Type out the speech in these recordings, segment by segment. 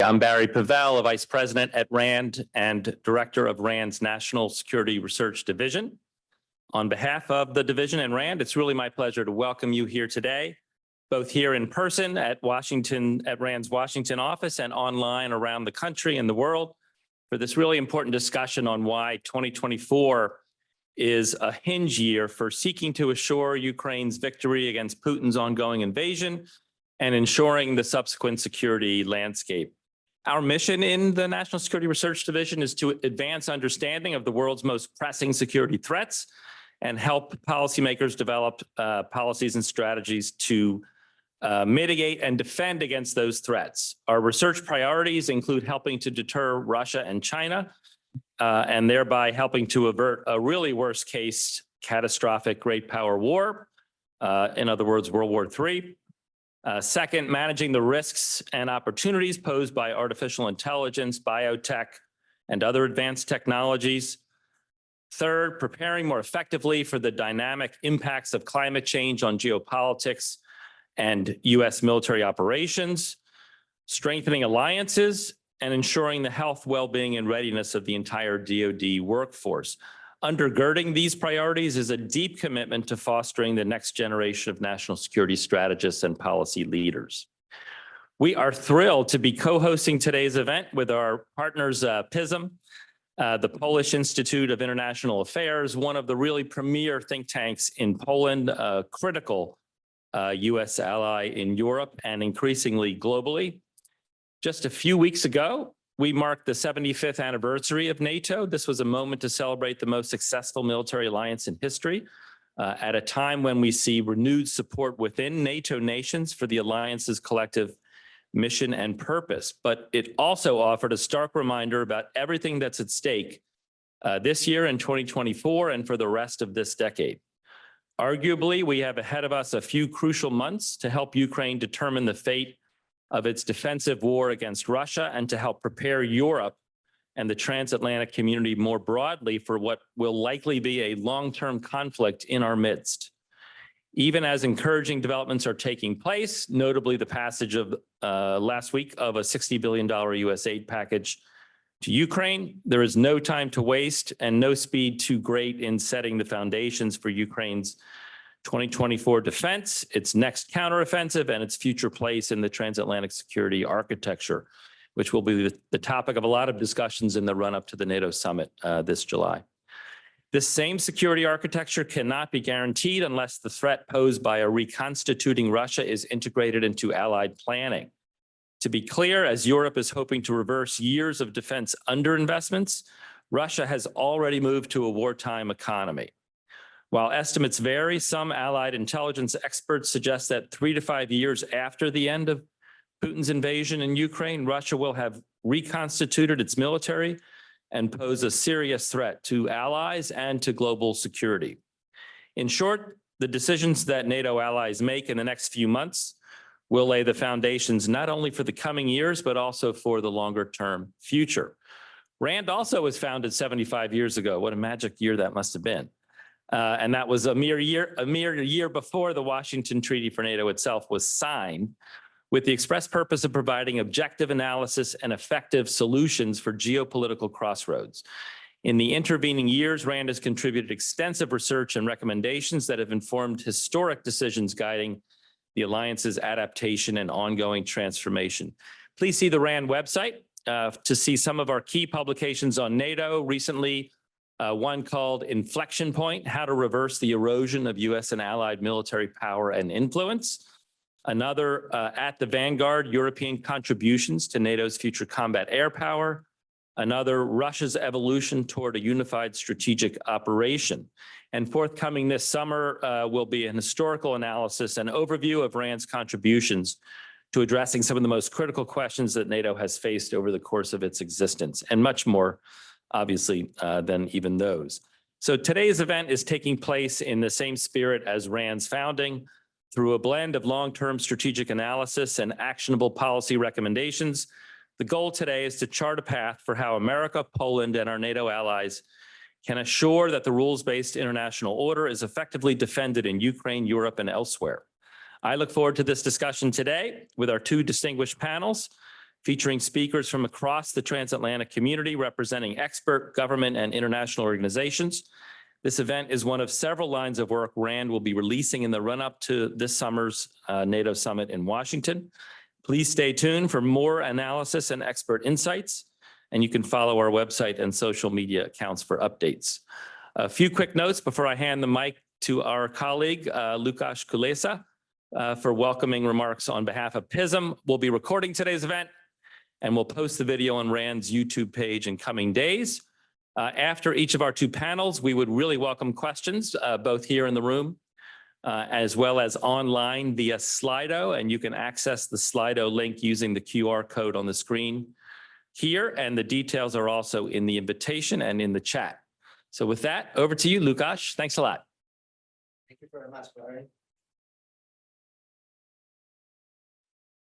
I'm Barry Pavel, a Vice President at RAND and Director of RAND's National Security Research Division. On behalf of the division and RAND, it's really my pleasure to welcome you here today, both here in person at RAND's Washington office and online around the country and the world for this really important discussion on why 2024 is a hinge year for seeking to assure Ukraine's victory against Putin's ongoing invasion and ensuring the subsequent security landscape. Our mission in the National Security Research Division is to advance understanding of the world's most pressing security threats and help policymakers develop policies and strategies to mitigate and defend against those threats. Our research priorities include helping to deter Russia and China, and thereby helping to avert a really worst case catastrophic great power war, in other words, World War III. Second, managing the risks and opportunities posed by artificial intelligence, biotech, and other advanced technologies. Third, preparing more effectively for the dynamic impacts of climate change on geopolitics and U.S. military operations, strengthening alliances, and ensuring the health, well-being, and readiness of the entire DoD workforce. Undergirding these priorities is a deep commitment to fostering the next generation of national security strategists and policy leaders. We are thrilled to be co-hosting today's event with our partners, PISM, the Polish Institute of International Affairs, one of the really premier think tanks in Poland, a critical U.S. ally in Europe and increasingly globally. Just a few weeks ago, we marked the 75th anniversary of NATO. This was a moment to celebrate the most successful military alliance in history at a time when we see renewed support within NATO nations for the alliance's collective mission and purpose. But it also offered a stark reminder about everything that's at stake this year in 2024 and for the rest of this decade. Arguably, we have ahead of us a few crucial months to help Ukraine determine the fate of its defensive war against Russia and to help prepare Europe and the transatlantic community more broadly for what will likely be a long-term conflict in our midst. Even as encouraging developments are taking place, notably the passage of last week of a $60 billion U.S. aid package to Ukraine, there is no time to waste and no speed too great in setting the foundations for Ukraine's 2024 defense, its next counteroffensive, and its future place in the transatlantic security architecture, which will be the topic of a lot of discussions in the run-up to the NATO summit this July. This same security architecture cannot be guaranteed unless the threat posed by a reconstituting Russia is integrated into allied planning. To be clear, as Europe is hoping to reverse years of defense underinvestments, Russia has already moved to a wartime economy. While estimates vary, some allied intelligence experts suggest that 3 to 5 years after the end of Putin's invasion in Ukraine, Russia will have reconstituted its military and pose a serious threat to allies and to global security. In short, the decisions that NATO allies make in the next few months will lay the foundations not only for the coming years, but also for the longer-term future. RAND also was founded 75 years ago. What a magic year that must have been. And that was a mere year before the Washington Treaty for NATO itself was signed, with the express purpose of providing objective analysis and effective solutions for geopolitical crossroads. In the intervening years, RAND has contributed extensive research and recommendations that have informed historic decisions guiding the alliance's adaptation and ongoing transformation. Please see the RAND website to see some of our key publications on NATO. Recently, one called Inflection Point, How to Reverse the Erosion of U.S. and Allied Military Power and Influence. Another, At the Vanguard, European Contributions to NATO's Future Combat Air Power. Another, Russia's Evolution Toward a Unified Strategic Operation. And forthcoming this summer will be an historical analysis and overview of RAND's contributions to addressing some of the most critical questions that NATO has faced over the course of its existence, and much more, obviously, than even those. So today's event is taking place in the same spirit as RAND's founding, through a blend of long-term strategic analysis and actionable policy recommendations. The goal today is to chart a path for how America, Poland, and our NATO allies can assure that the rules-based international order is effectively defended in Ukraine, Europe, and elsewhere. I look forward to this discussion today with our two distinguished panels. featuring speakers from across the transatlantic community representing expert, government, and international organizations. This event is one of several lines of work RAND will be releasing in the run-up to this summer's NATO Summit in Washington. Please stay tuned for more analysis and expert insights, and you can follow our website and social media accounts for updates. A few quick notes before I hand the mic to our colleague, Lukasz Kulesa, for welcoming remarks on behalf of PISM. We'll be recording today's event, and we'll post the video on RAND's YouTube page in coming days. After each of our two panels, we would really welcome questions, both here in the room, as well as online via Slido, and you can access the Slido link using the QR code on the screen here, and the details are also in the invitation and in the chat. So with that, over to you, Lukasz. Thanks a lot. Thank you very much, Barry.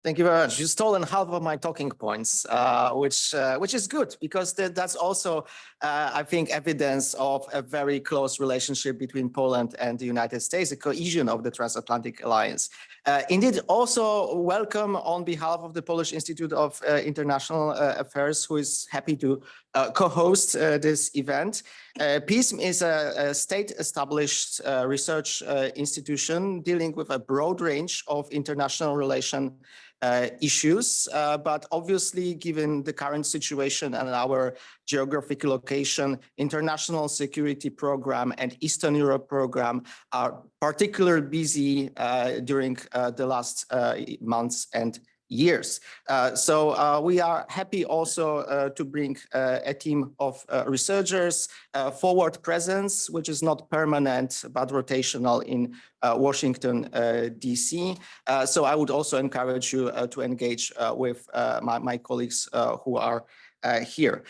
Thank you very much. You've stolen half of my talking points, which is good, because that's also, I think, evidence of a very close relationship between Poland and the United States, the cohesion of the transatlantic alliance. Indeed, also welcome on behalf of the Polish Institute of International Affairs, who is happy to co-host this event. PISM is a state-established research institution dealing with a broad range of international relation issues, but obviously, given the current situation and our geographic location, international security program and Eastern Europe program are particularly busy during the last months and years. So we are happy also to bring a team of researchers, forward presence, which is not permanent but rotational in Washington, DC. So I would also encourage you to engage with my colleagues who are here.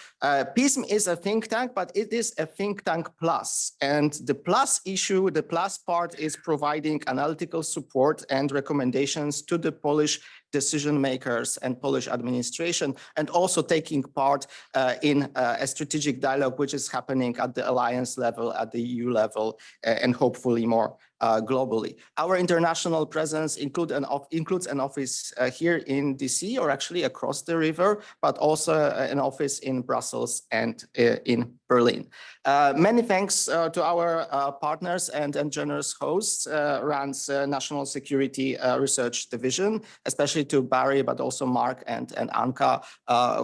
PISM is a think tank, but it is a think tank plus. And the plus issue, the plus part is providing analytical support and recommendations to the Polish decision makers and Polish administration, and also taking part in a strategic dialogue, which is happening at the alliance level, at the EU level, and hopefully more globally. Our international presence includes an office here in DC, or actually across the river, but also an office in Brussels and in Berlin. Many thanks to our partners and generous hosts, RAND's National Security Research Division, especially to Barry, but also Mark and Anka,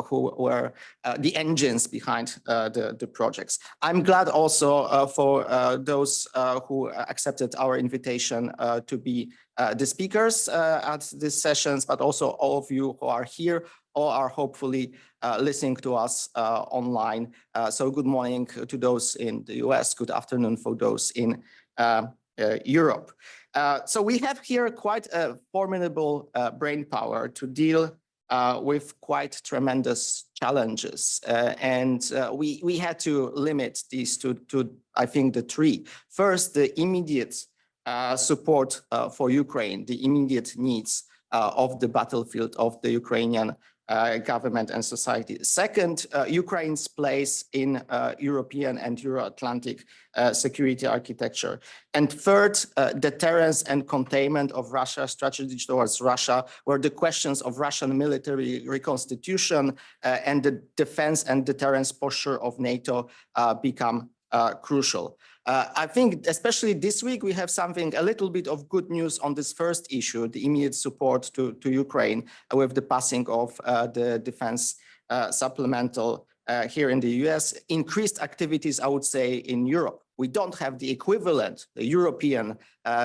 who were the engines behind the projects. I'm glad also for those who accepted our invitation to be the speakers at these sessions, but also all of you who are here or are hopefully listening to us online. So good morning to those in the US, good afternoon for those in Europe. So we have here quite a formidable brain power to deal with quite tremendous challenges. And we had to limit these to, I think, the three. First, the immediate support for Ukraine, the immediate needs of the battlefield of the Ukrainian government and society. Second, Ukraine's place in European and Euro-Atlantic security architecture. And third, deterrence and containment of Russia's strategy towards Russia, where the questions of Russian military reconstitution and the defense and deterrence posture of NATO become crucial. I think especially this week, we have something, a little bit of good news on this first issue, the immediate support to Ukraine with the passing of the defense supplemental here in the US. Increased activities, I would say, in Europe. We don't have the equivalent, the European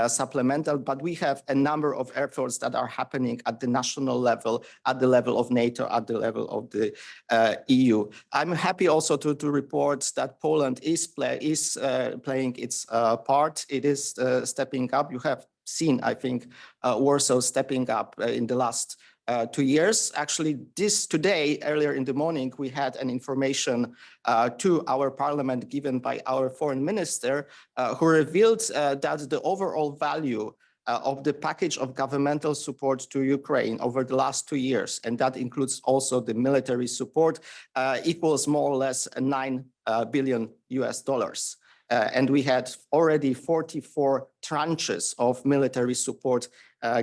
supplemental, but we have a number of efforts that are happening at the national level, at the level of NATO, at the level of the EU. I'm happy also to report that Poland is playing its part. It is stepping up. You have seen, I think, Warsaw stepping up in the last 2 years. Actually, today, earlier in the morning, we had an information to our parliament given by our foreign minister, who revealed that the overall value of the package of governmental support to Ukraine over the last 2 years, and that includes also the military support, equals more or less $9 billion US. And we had already 44 tranches of military support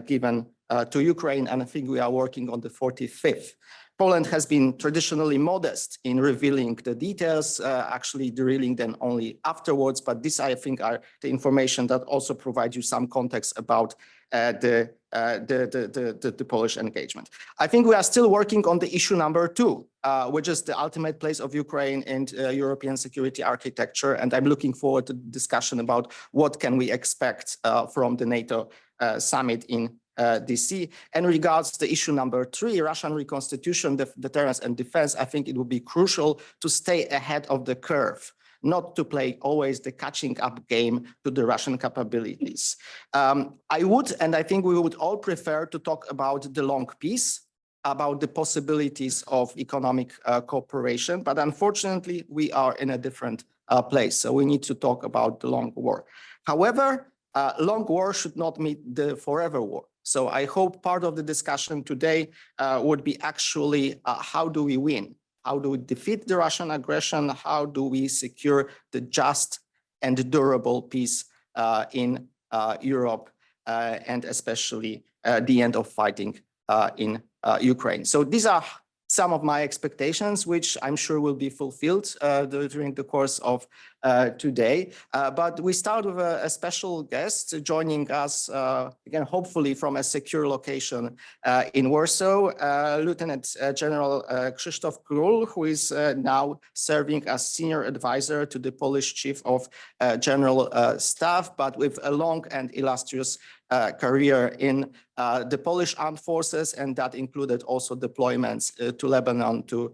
given to Ukraine, and I think we are working on the 45th. Poland has been traditionally modest in revealing the details, actually revealing them only afterwards. But this, I think, are the information that also provide you some context about the Polish engagement. I think we are still working on the issue number 2, which is the ultimate place of Ukraine in European security architecture. And I'm looking forward to the discussion about what can we expect from the NATO summit in DC. And regards to issue number 3, Russian reconstitution, deterrence and defense, I think it would be crucial to stay ahead of the curve, not to play always the catching up game to the Russian capabilities. I would, and I think we would all prefer to talk about the long peace, about the possibilities of economic cooperation, but unfortunately we are in a different place. So we need to talk about the long war. However, long war should not mean the forever war. So I hope part of the discussion today would be actually how do we win? How do we defeat the Russian aggression? How do we secure the just and durable peace in Europe and especially the end of fighting in Ukraine? So these are some of my expectations, which I'm sure will be fulfilled during the course of today. But we start with a special guest joining us, again, hopefully from a secure location in Warsaw, Lieutenant General Krzysztof Król, who is now serving as senior advisor to the Polish Chief of General Staff, but with a long and illustrious career in the Polish armed forces, and that included also deployments to Lebanon, to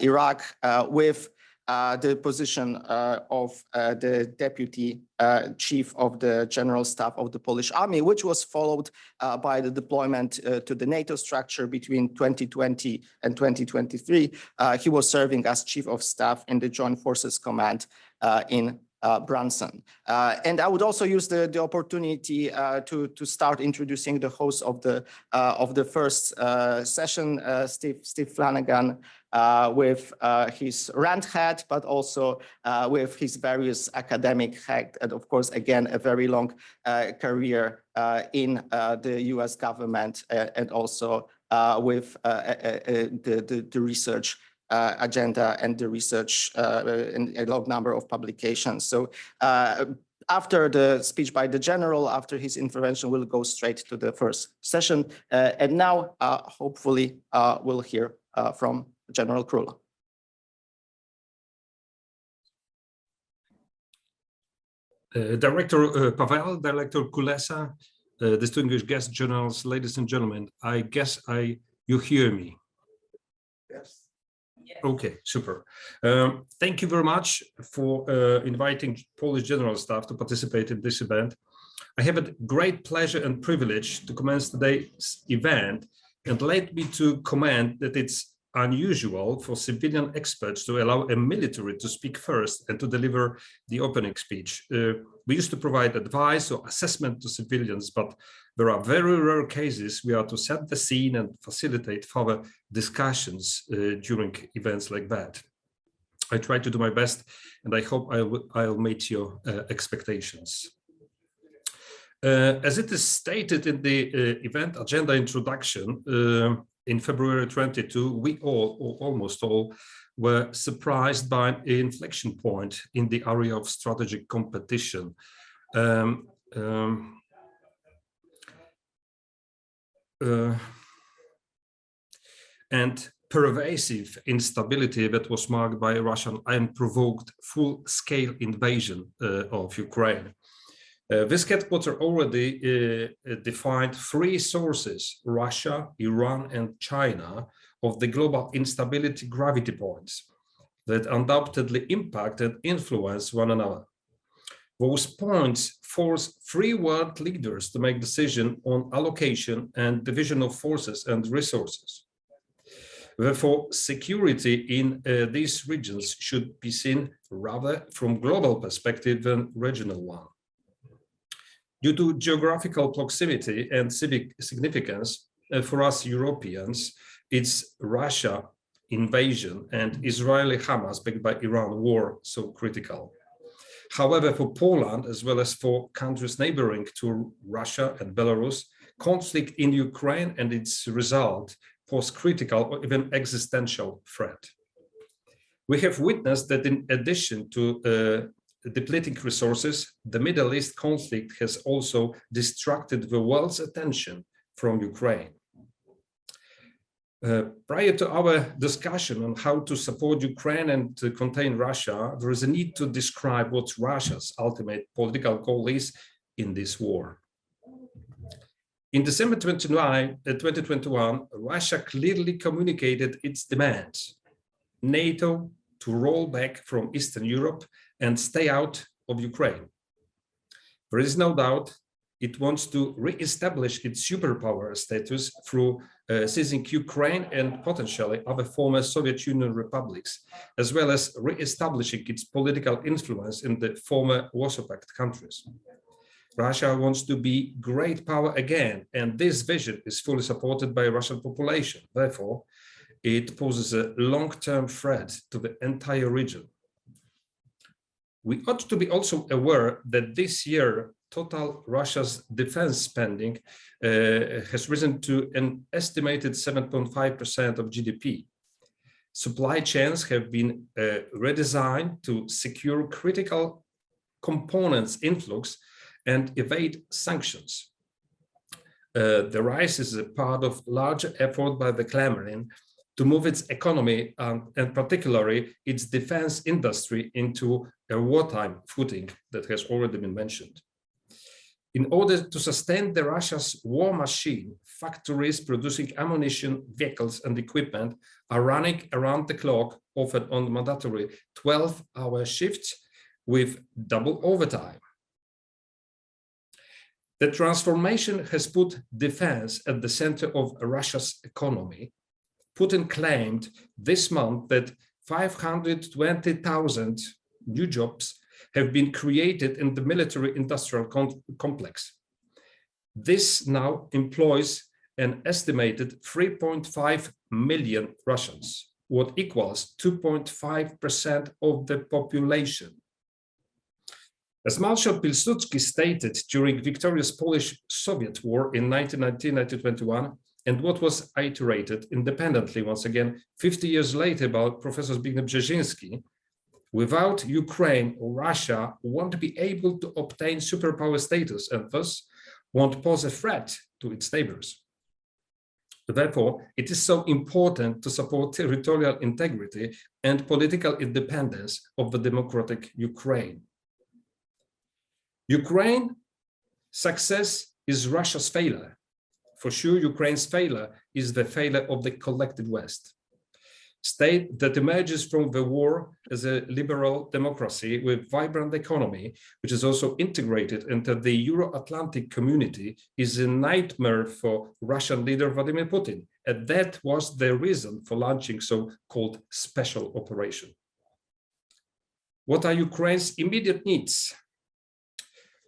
Iraq, with the position of the Deputy Chief of the General Staff of the Polish Army, which was followed by the deployment to the NATO structure between 2020 and 2023. He was serving as Chief of Staff in the Joint Forces Command in Brunson. And I would also use the opportunity to start introducing the host of the first session, Steve Flanagan, with his RAND hat, but also with his various academic hat, and of course, again, a very long career in the US government and also with the research agenda and the research in a long number of publications. So after the speech by the general, after his intervention, we'll go straight to the first session. And now, hopefully, we'll hear from General Król. Director Pavel, Director Kulesa, distinguished guest generals, ladies and gentlemen, I guess you hear me. Yes. Okay, super. Thank you very much for inviting Polish General Staff to participate in this event. I have a great pleasure and privilege to commence today's event, and let me to comment that it's unusual for civilian experts to allow a military to speak first and to deliver the opening speech. We used to provide advice or assessment to civilians, but there are very rare cases we are to set the scene and facilitate further discussions during events like that. I try to do my best, and I hope I'll meet your expectations. As it is stated in the event agenda introduction, in February 22, we all, or almost all, were surprised by an inflection point in the area of strategic competition. And pervasive instability that was marked by Russian unprovoked full-scale invasion of Ukraine. This headquarter already defined three sources, Russia, Iran, and China, of the global instability gravity points that undoubtedly impact and influence one another. Those points force three world leaders to make decisions on allocation and division of forces and resources. Therefore, security in these regions should be seen rather from global perspective than regional one. Due to geographical proximity and civic significance for us Europeans, it's Russia invasion and Israeli Hamas backed by Iran war so critical. However, for Poland, as well as for countries neighboring to Russia and Belarus, conflict in Ukraine and its result pose critical or even existential threat. We have witnessed that in addition to depleting resources, the Middle East conflict has also distracted the world's attention from Ukraine. Prior to our discussion on how to support Ukraine and to contain Russia, there is a need to describe what Russia's ultimate political goal is in this war. In December 2021, Russia clearly communicated its demands: NATO to roll back from Eastern Europe and stay out of Ukraine. There is no doubt it wants to re-establish its superpower status through seizing Ukraine and potentially other former Soviet Union republics, as well as re-establishing its political influence in the former Warsaw Pact countries. Russia wants to be great power again, and this vision is fully supported by the Russian population. Therefore, it poses a long-term threat to the entire region. We ought to be also aware that this year, total Russia's defense spending has risen to an estimated 7.5% of GDP. Supply chains have been redesigned to secure critical components influx and evade sanctions. The rise is a part of larger effort by the Kremlin to move its economy and particularly its defense industry into a wartime footing that has already been mentioned. In order to sustain the Russia's war machine, factories producing ammunition, vehicles, and equipment are running around the clock, often on mandatory 12-hour shifts with double overtime. The transformation has put defense at the center of Russia's economy. Putin claimed this month that 520,000 new jobs have been created in the military-industrial complex. This now employs an estimated 3.5 million Russians, what equals 2.5% of the population. As Marshal Pilsudski stated during victorious Polish-Soviet War in 1919-1921, and what was iterated independently once again 50 years later by Professor Zbigniew Brzezinski, without Ukraine, Russia won't be able to obtain superpower status and thus won't pose a threat to its neighbors. Therefore, it is so important to support territorial integrity and political independence of the democratic Ukraine. Ukraine's success is Russia's failure. For sure, Ukraine's failure is the failure of the collective West. State that emerges from the war as a liberal democracy with vibrant economy, which is also integrated into the Euro-Atlantic community, is a nightmare for Russian leader Vladimir Putin. And that was the reason for launching so-called special operation. What are Ukraine's immediate needs?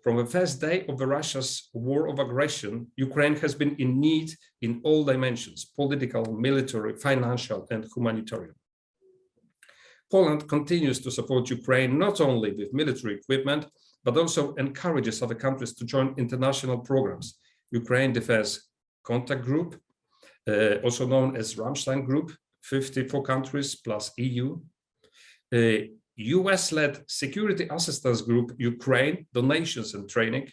From the first day of Russia's war of aggression, Ukraine has been in need in all dimensions: political, military, financial, and humanitarian. Poland continues to support Ukraine not only with military equipment, but also encourages other countries to join international programs. Ukraine Defense Contact Group, also known as Ramstein Group, 54 countries plus EU. US-led Security Assistance Group Ukraine, donations and training.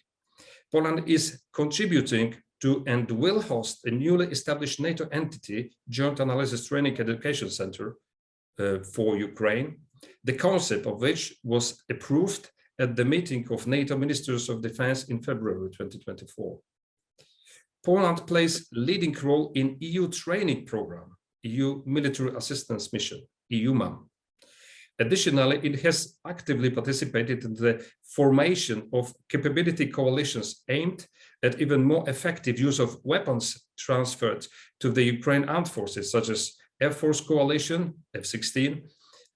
Poland is contributing to and will host a newly established NATO entity, Joint Analysis Training Education Center for Ukraine, the concept of which was approved at the meeting of NATO Ministers of Defense in February 2024. Poland plays a leading role in EU training program, EU Military Assistance Mission, EUMAM. Additionally, it has actively participated in the formation of capability coalitions aimed at even more effective use of weapons transferred to the Ukraine armed forces, such as Air Force Coalition, F-16,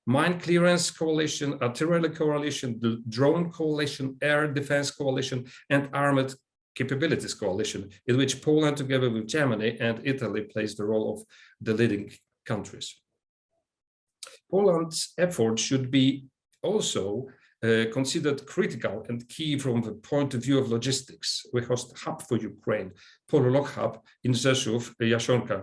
Mine Clearance Coalition, Artillery Coalition, the Drone Coalition, Air Defense Coalition, and Armored Capabilities Coalition, in which Poland, together with Germany and Italy, plays the role of the leading countries. Poland's effort should be also considered critical and key from the point of view of logistics. We host a hub for Ukraine, Pololog Hub in Rzeszów, Jasionka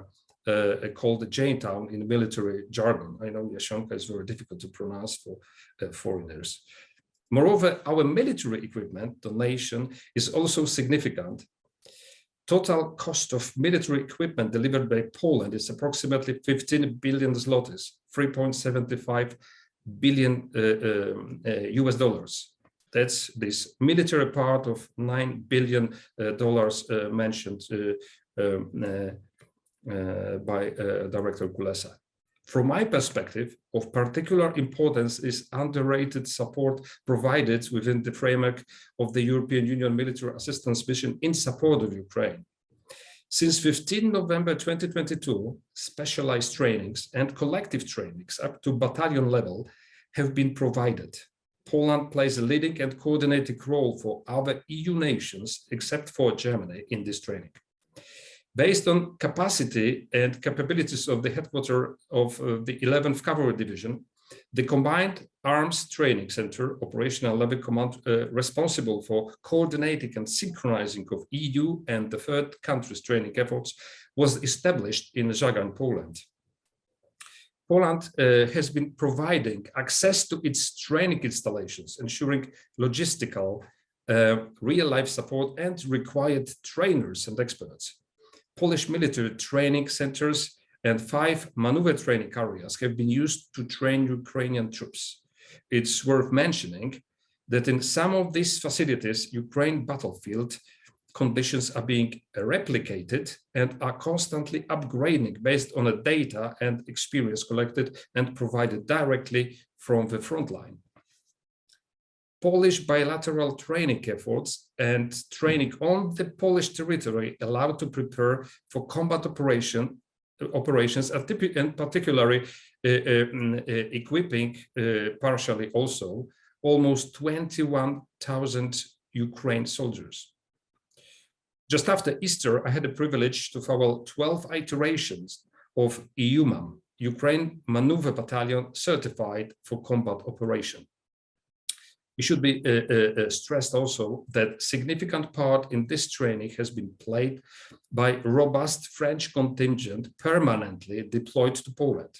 called Jaintown in military jargon. I know Yashonka is very difficult to pronounce for foreigners. Moreover, our military equipment donation is also significant. Total cost of military equipment delivered by Poland is approximately 15 billion zlotys, 3.75 billion US dollars. That's this military part of $9 billion mentioned by Director Kulesa. From my perspective, of particular importance is underrated support provided within the framework of the European Union Military Assistance Mission in support of Ukraine. Since 15 November 2022, specialized trainings and collective trainings up to battalion level have been provided. Poland plays a leading and coordinating role for other EU nations, except for Germany, in this training. Based on capacity and capabilities of the headquarters of the 11th Cavalry Division, the Combined Arms Training Center, operational level command responsible for coordinating and synchronizing of EU and the third countries' training efforts, was established in Żagań, Poland. Poland has been providing access to its training installations, ensuring logistical, real-life support and required trainers and experts. Polish military training centers and 5 maneuver training areas have been used to train Ukrainian troops. It's worth mentioning that in some of these facilities, Ukraine battlefield conditions are being replicated and are constantly upgrading based on the data and experience collected and provided directly from the front line. Polish bilateral training efforts and training on the Polish territory allow to prepare for combat operations, and particularly equipping partially also almost 21,000 Ukraine soldiers. Just after Easter, I had the privilege to follow 12 iterations of EUMAM, Ukraine Maneuver Battalion certified for combat operation. It should be stressed also that significant part in this training has been played by robust French contingent permanently deployed to Poland.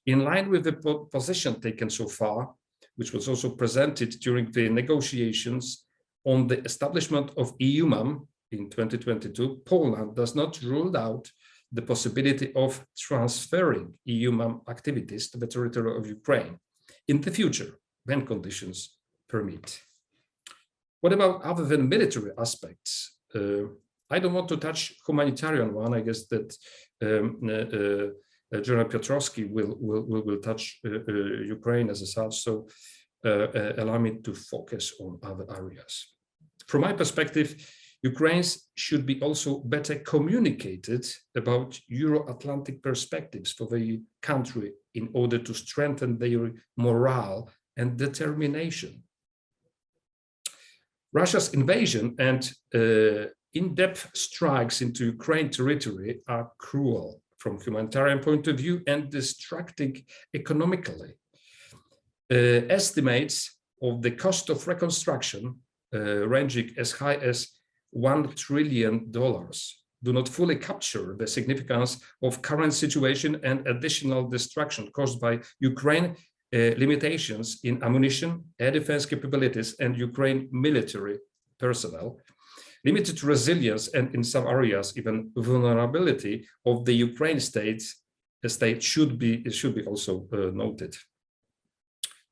In line with the position taken so far, which was also presented during the negotiations on the establishment of EUMAM in 2022, Poland does not rule out the possibility of transferring EUMAM activities to the territory of Ukraine in the future, when conditions permit. What about other than military aspects? I don't want to touch humanitarian one. I guess that General Piotrowski will touch Ukraine as such. So allow me to focus on other areas. From my perspective, Ukrainians should be also better communicated about Euro-Atlantic perspectives for the country in order to strengthen their morale and determination. Russia's invasion and in-depth strikes into Ukraine territory are cruel from humanitarian point of view and destructive economically. Estimates of the cost of reconstruction ranging as high as $1 trillion do not fully capture the significance of current situation and additional destruction caused by Ukraine limitations in ammunition, air defense capabilities, and Ukraine military personnel, limited resilience, and in some areas, even vulnerability of the Ukraine state should be also noted.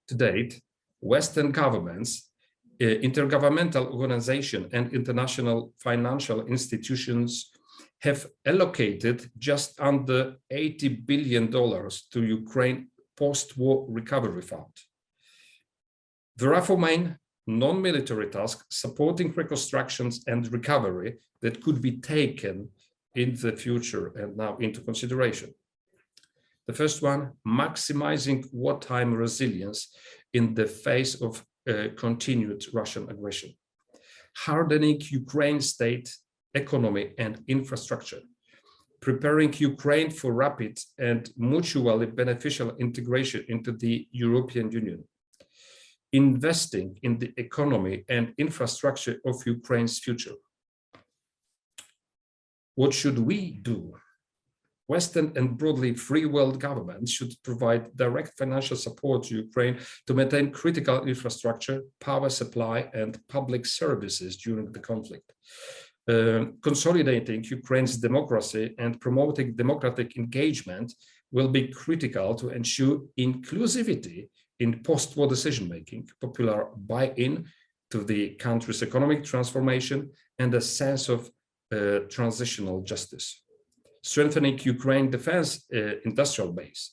To date, Western governments, intergovernmental organizations, and international financial institutions have allocated just under $80 billion to Ukraine post-war recovery fund. There are 4 main non-military tasks supporting reconstructions and recovery that could be taken in the future and now into consideration. The first one, maximizing wartime resilience in the face of continued Russian aggression, hardening Ukraine state, economy, and infrastructure, preparing Ukraine for rapid and mutually beneficial integration into the European Union, investing in the economy and infrastructure of Ukraine's future. What should we do? Western and broadly free world governments should provide direct financial support to Ukraine to maintain critical infrastructure, power supply, and public services during the conflict. Consolidating Ukraine's democracy and promoting democratic engagement will be critical to ensure inclusivity in post-war decision-making, popular buy-in to the country's economic transformation, and a sense of transitional justice. Strengthening Ukraine's defense industrial base,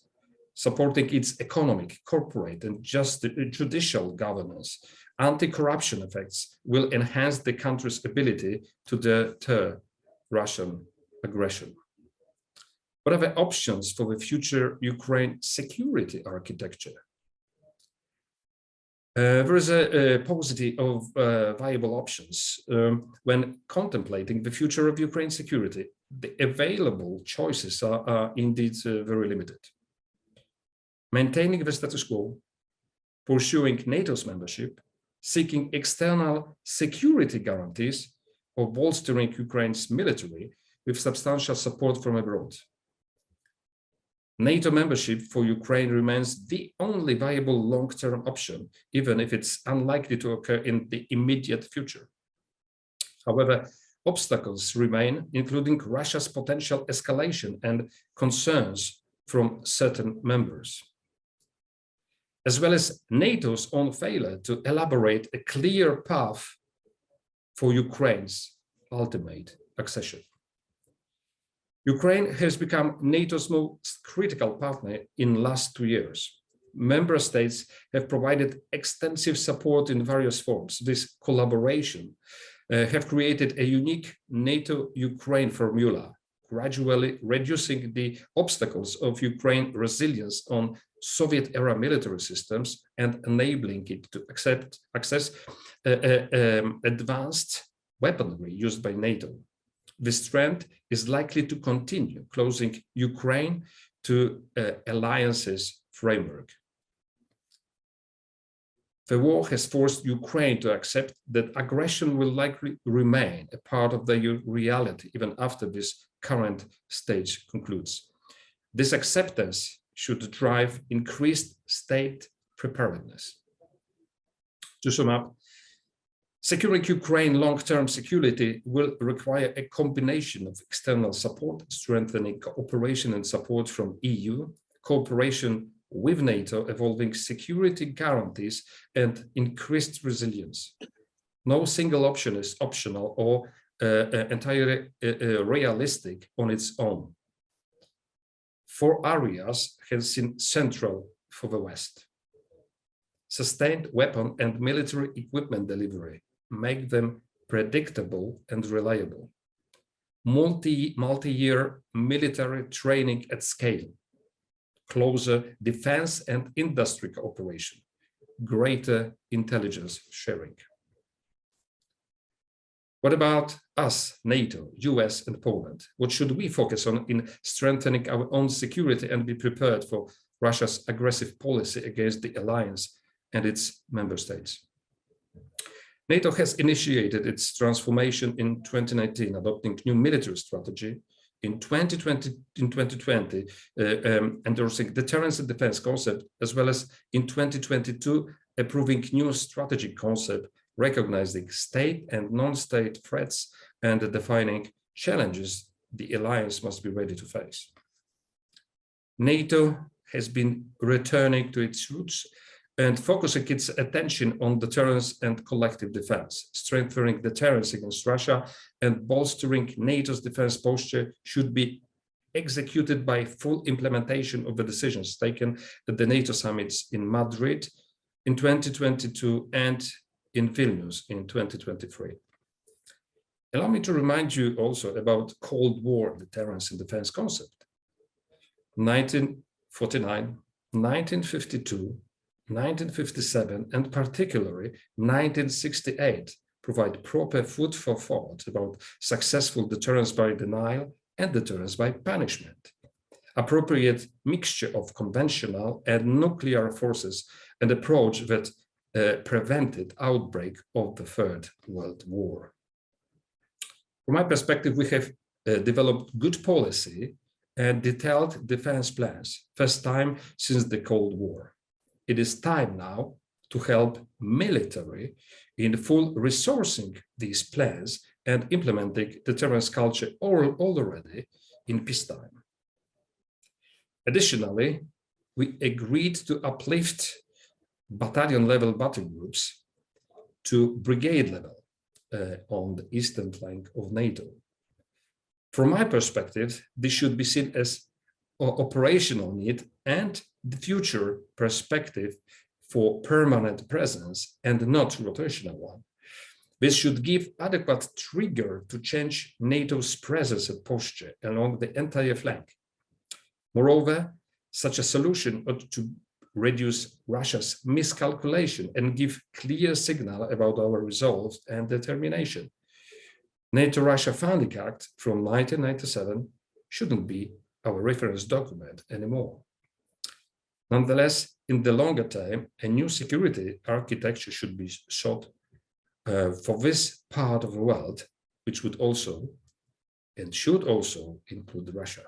supporting its economic, corporate, and judicial governance, anti-corruption effects will enhance the country's ability to deter Russian aggression. What are the options for the future Ukraine security architecture? There is a paucity of viable options. When contemplating the future of Ukraine's security, the available choices are indeed very limited. Maintaining the status quo, pursuing NATO's membership, seeking external security guarantees, or bolstering Ukraine's military with substantial support from abroad. NATO membership for Ukraine remains the only viable long-term option, even if it's unlikely to occur in the immediate future. However, obstacles remain, including Russia's potential escalation and concerns from certain members, as well as NATO's own failure to elaborate a clear path for Ukraine's ultimate accession. Ukraine has become NATO's most critical partner in the last 2 years. Member states have provided extensive support in various forms. This collaboration have created a unique NATO-Ukraine formula, gradually reducing the obstacles of Ukraine's resilience on Soviet-era military systems and enabling it to access advanced weaponry used by NATO. This trend is likely to continue, closing Ukraine to alliances framework. The war has forced Ukraine to accept that aggression will likely remain a part of their reality even after this current stage concludes. This acceptance should drive increased state preparedness. To sum up, securing Ukraine long-term security will require a combination of external support, strengthening cooperation and support from EU, cooperation with NATO, evolving security guarantees, and increased resilience. No single option is optional or entirely realistic on its own. 4 areas have been central for the West. Sustained weapon and military equipment delivery, make them predictable and reliable. Multi-year military training at scale, closer defense and industry cooperation, greater intelligence sharing. What about us, NATO, US, and Poland? What should we focus on in strengthening our own security and be prepared for Russia's aggressive policy against the alliance and its member states? NATO has initiated its transformation in 2019, adopting new military strategy. In 2020, endorsing deterrence and defense concept, as well as in 2022, approving new strategic concept, recognizing state and non-state threats and defining challenges the alliance must be ready to face. NATO has been returning to its roots and focusing its attention on deterrence and collective defense. Strengthening deterrence against Russia and bolstering NATO's defense posture should be executed by full implementation of the decisions taken at the NATO summits in Madrid in 2022 and in Vilnius in 2023. Allow me to remind you also about Cold War deterrence and defense concept. 1949, 1952, 1957, and particularly 1968 provide proper food for thought about successful deterrence by denial and deterrence by punishment, appropriate mixture of conventional and nuclear forces, an approach that prevented outbreak of the Third World War. From my perspective, we have developed good policy and detailed defense plans, first time since the Cold War. It is time now to help military in full resourcing these plans and implementing deterrence culture already in peacetime. Additionally, we agreed to uplift battalion-level battle groups to brigade level on the eastern flank of NATO. From my perspective, this should be seen as an operational need and the future perspective for permanent presence and not rotational one. This should give adequate trigger to change NATO's presence and posture along the entire flank. Moreover, such a solution ought to reduce Russia's miscalculation and give clear signal about our resolve and determination. NATO-Russia Founding Act from 1997 shouldn't be our reference document anymore. Nonetheless, in the longer term, a new security architecture should be sought for this part of the world, which would also and should also include Russia.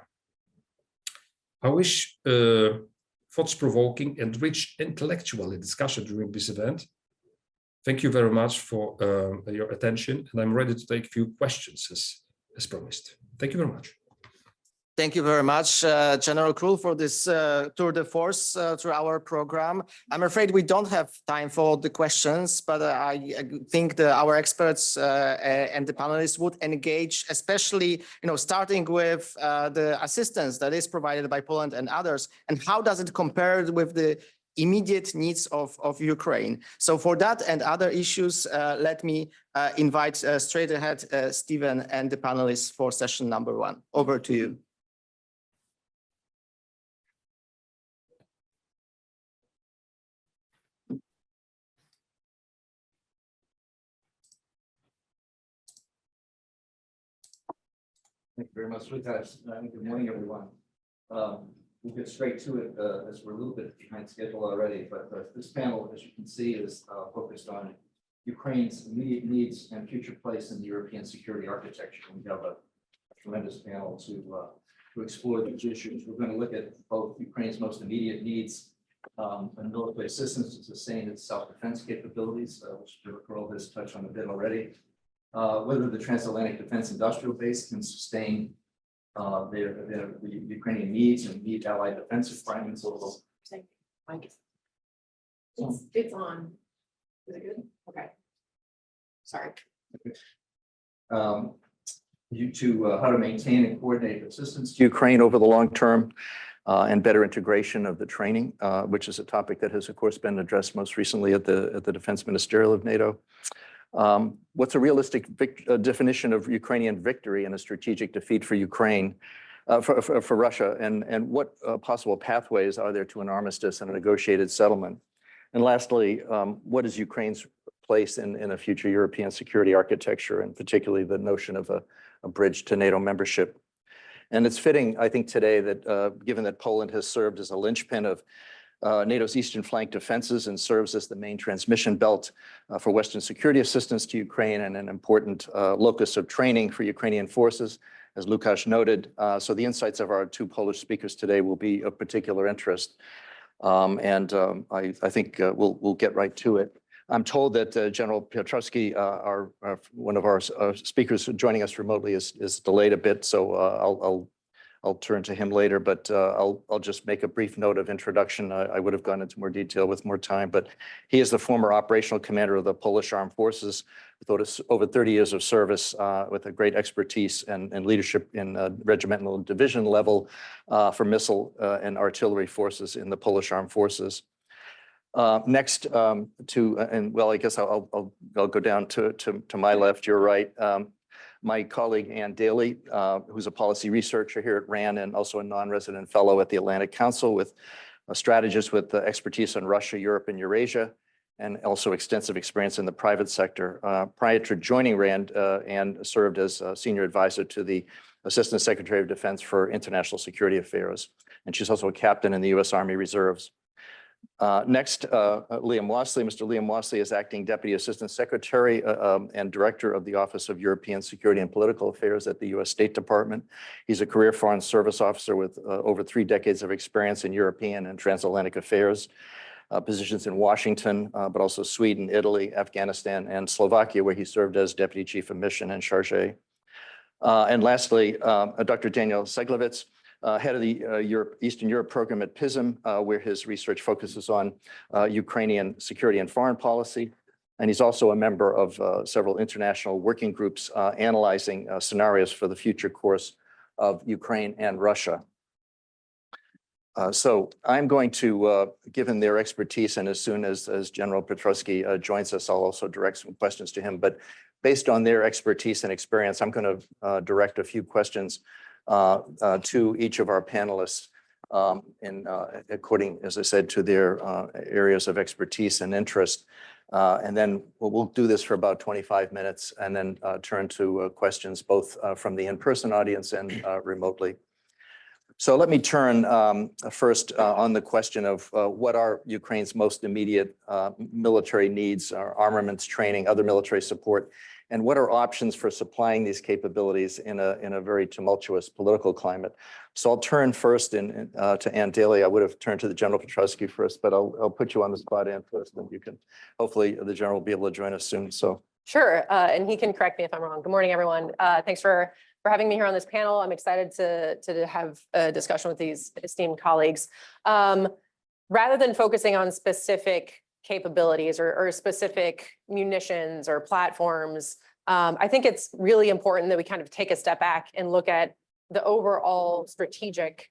I wish thoughts-provoking and rich intellectual discussion during this event. Thank you very much for your attention, and I'm ready to take a few questions as promised. Thank you very much. Thank you very much, General Krull, for this tour de force through our program. I'm afraid we don't have time for the questions, but I think that our experts and the panelists would engage, especially, starting with the assistance that is provided by Poland and others, and how does it compare with the immediate needs of Ukraine. So for that and other issues, let me invite straight ahead Stephen and the panelists for session number 1. Over to you. Thank you very much, Lukasz. Good morning, everyone. We'll get straight to it as we're a little bit behind schedule already, but this panel, as you can see, is focused on Ukraine's immediate needs and future place in the European security architecture. We have a tremendous panel to explore these issues. We're going to look at both Ukraine's most immediate needs and military assistance to sustain its self-defense capabilities, which General Krull has touched on a bit already. Whether the transatlantic defense industrial base can sustain the Ukrainian needs and meet allied defense requirements. It's on. Is it good? Okay. Sorry. How to maintain and coordinate assistance to Ukraine over the long term, and better integration of the training, which is a topic that has, of course, been addressed most recently at the Defense Ministerial of NATO. What's a realistic definition of Ukrainian victory and a strategic defeat for Ukraine, for Russia, and what possible pathways are there to an armistice and a negotiated settlement? And lastly, what is Ukraine's place in a future European security architecture, and particularly the notion of a bridge to NATO membership? And it's fitting, I think, today that given that Poland has served as a linchpin of NATO's eastern flank defenses and serves as the main transmission belt for Western security assistance to Ukraine and an important locus of training for Ukrainian forces, as Lukasz noted. So the insights of our 2 Polish speakers today will be of particular interest. I think we'll get right to it. I'm told that General Piotrowski, one of our speakers joining us remotely, is delayed a bit, so I'll turn to him later, but I'll just make a brief note of introduction. I would have gone into more detail with more time, but he is the former operational commander of the Polish Armed Forces with over 30 years of service, with a great expertise and leadership in regimental and division level for missile and artillery forces in the Polish Armed Forces. Next I guess I'll go down to my left, your right. My colleague, Ann Daly, who's a policy researcher here at RAND and also a non-resident fellow at the Atlantic Council, with a strategist with expertise on Russia, Europe, and Eurasia, and also extensive experience in the private sector. Prior to joining RAND, Ann served as a senior advisor to the Assistant Secretary of Defense for International Security Affairs, and she's also a captain in the U.S. Army Reserves. Next, Liam Wassley. Mr. Liam Wassley is Acting Deputy Assistant Secretary and Director of the Office of European Security and Political Affairs at the U.S. State Department. He's a career Foreign Service officer with over 3 decades of experience in European and transatlantic affairs, positions in Washington, but also Sweden, Italy, Afghanistan, and Slovakia, where he served as Deputy Chief of Mission and Chargé. And lastly, Dr. Daniel Seglovitz, head of the Eastern Europe program at PISM, where his research focuses on Ukrainian security and foreign policy. And he's also a member of several international working groups analyzing scenarios for the future course of Ukraine and Russia. So I'm going to give him their expertise, and as soon as General Petrovsky joins us, I'll also direct some questions to him. But based on their expertise and experience, I'm going to direct a few questions to each of our panelists according, as I said, to their areas of expertise and interest. And then we'll do this for about 25 minutes and then turn to questions both from the in-person audience and remotely. So let me turn first on the question of what are Ukraine's most immediate military needs, armaments, training, other military support, and what are options for supplying these capabilities in a very tumultuous political climate. So I'll turn first to Ann Daly. I would have turned to the General Petrovsky first, but I'll put you on the spot, Ann, first, and you can, hopefully the General will be able to join us soon. So Sure, and he can correct me if I'm wrong. Good morning, everyone. Thanks for having me here on this panel. I'm excited to have a discussion with these esteemed colleagues. Rather than focusing on specific capabilities or specific munitions or platforms, I think it's really important that we kind of take a step back and look at the overall strategic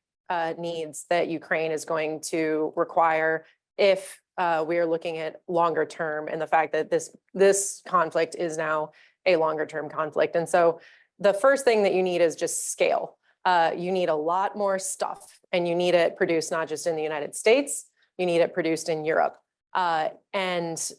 needs that Ukraine is going to require if we are looking at longer term, and the fact that this conflict is now a longer term conflict. And so the first thing that you need is just scale. You need a lot more stuff, and you need it produced not just in the United States, you need it produced in Europe. And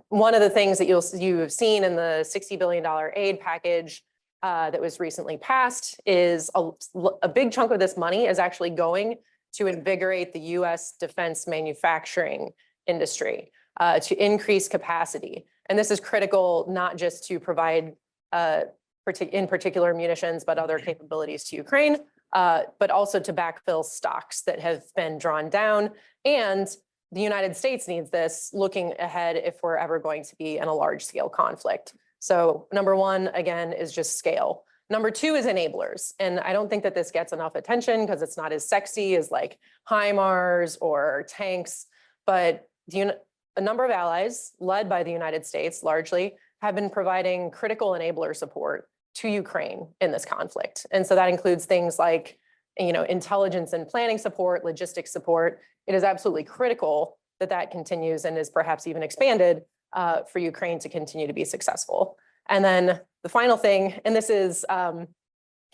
one of the things that you have seen in the $60 billion aid package that was recently passed is a big chunk of this money is actually going to invigorate the U.S. defense manufacturing industry, to increase capacity. And this is critical not just to provide in particular munitions, but other capabilities to Ukraine, but also to backfill stocks that have been drawn down. And the United States needs this looking ahead if we're ever going to be in a large scale conflict. So number one, again, is just scale. Number two is enablers. And I don't think that this gets enough attention because it's not as sexy as like HIMARS or tanks, but a number of allies led by the United States largely have been providing critical enabler support to Ukraine in this conflict. And so that includes things like, intelligence and planning support, logistics support. It is absolutely critical that that continues and is perhaps even expanded for Ukraine to continue to be successful. And then the final thing, and this is,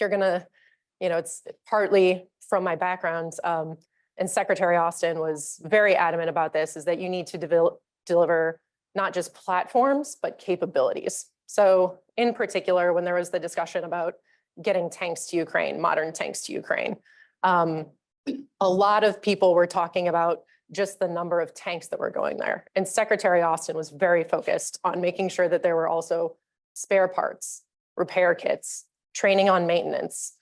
it's partly from my background, and Secretary Austin was very adamant about this, is that you need to deliver not just platforms, but capabilities. So in particular, when there was the discussion about getting tanks to Ukraine, modern tanks to Ukraine, a lot of people were talking about just the number of tanks that were going there. And Secretary Austin was very focused on making sure that there were also spare parts, repair kits, training on maintenance,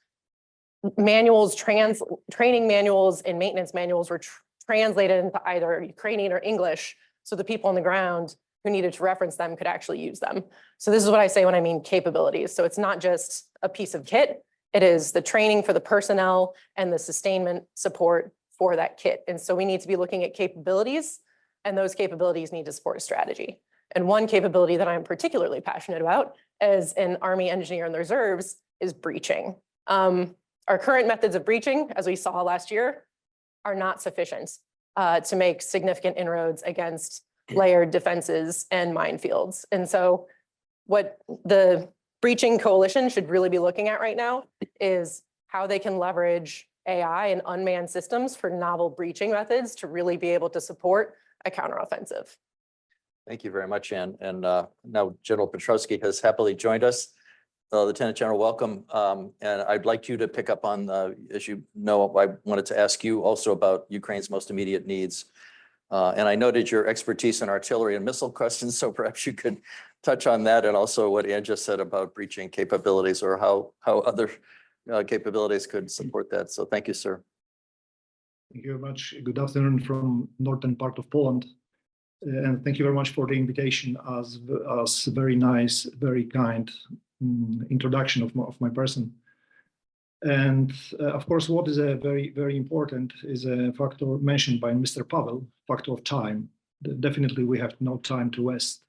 manuals, training manuals and maintenance manuals were translated into either Ukrainian or English, so the people on the ground who needed to reference them could actually use them. So this is what I say when I mean capabilities. So it's not just a piece of kit, it is the training for the personnel and the sustainment support for that kit. And so we need to be looking at capabilities, and those capabilities need to support a strategy. And one capability that I'm particularly passionate about as an Army engineer in the reserves is breaching. Our current methods of breaching, as we saw last year, are not sufficient to make significant inroads against layered defenses and minefields. And so what the breaching coalition should really be looking at right now is how they can leverage AI and unmanned systems for novel breaching methods to really be able to support a counteroffensive. thank you very much, Ann. And now General Petrovsky has happily joined us. Lieutenant General, welcome. And I'd like you to pick up on, as you know, I wanted to ask you also about Ukraine's most immediate needs. And I noted your expertise in artillery and missile questions, so perhaps you could touch on that and also what Ann just said about breaching capabilities or how other capabilities could support that. So thank you, sir. Thank you very much. Good afternoon from northern part of Poland. And thank you very much for the invitation as very nice, very kind introduction of my person. And of course, what is a very important is a factor mentioned by Mr. Pavel, factor of time. Definitely, we have no time to waste.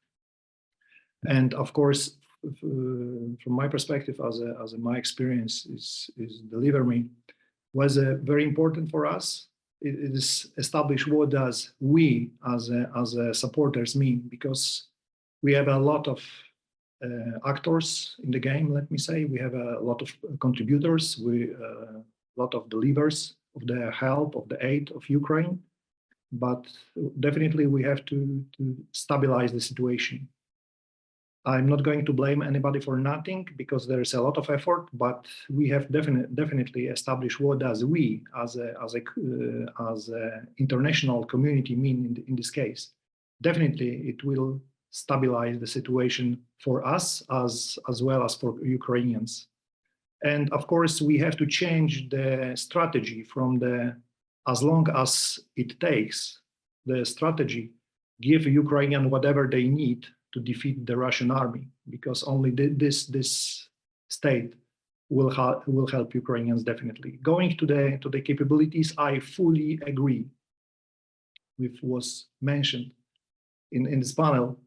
And of course, from my perspective, as my experience is deliver me, was very important for us. It is establish what does we as supporters mean, because we have a lot of actors in the game. Let me say we have a lot of contributors, a lot of delivers of the help, of the aid of Ukraine, but definitely we have to stabilize the situation. I'm not going to blame anybody for nothing because there is a lot of effort, but we have definitely established what does we as a international community mean in this case. Definitely, it will stabilize the situation for us as well as for Ukrainians. And of course, we have to change the strategy from the as long as it takes the strategy, give Ukrainian whatever they need to defeat the Russian army, because only this state will help Ukrainians definitely. Going to the capabilities, I fully agree with what was mentioned in this panel.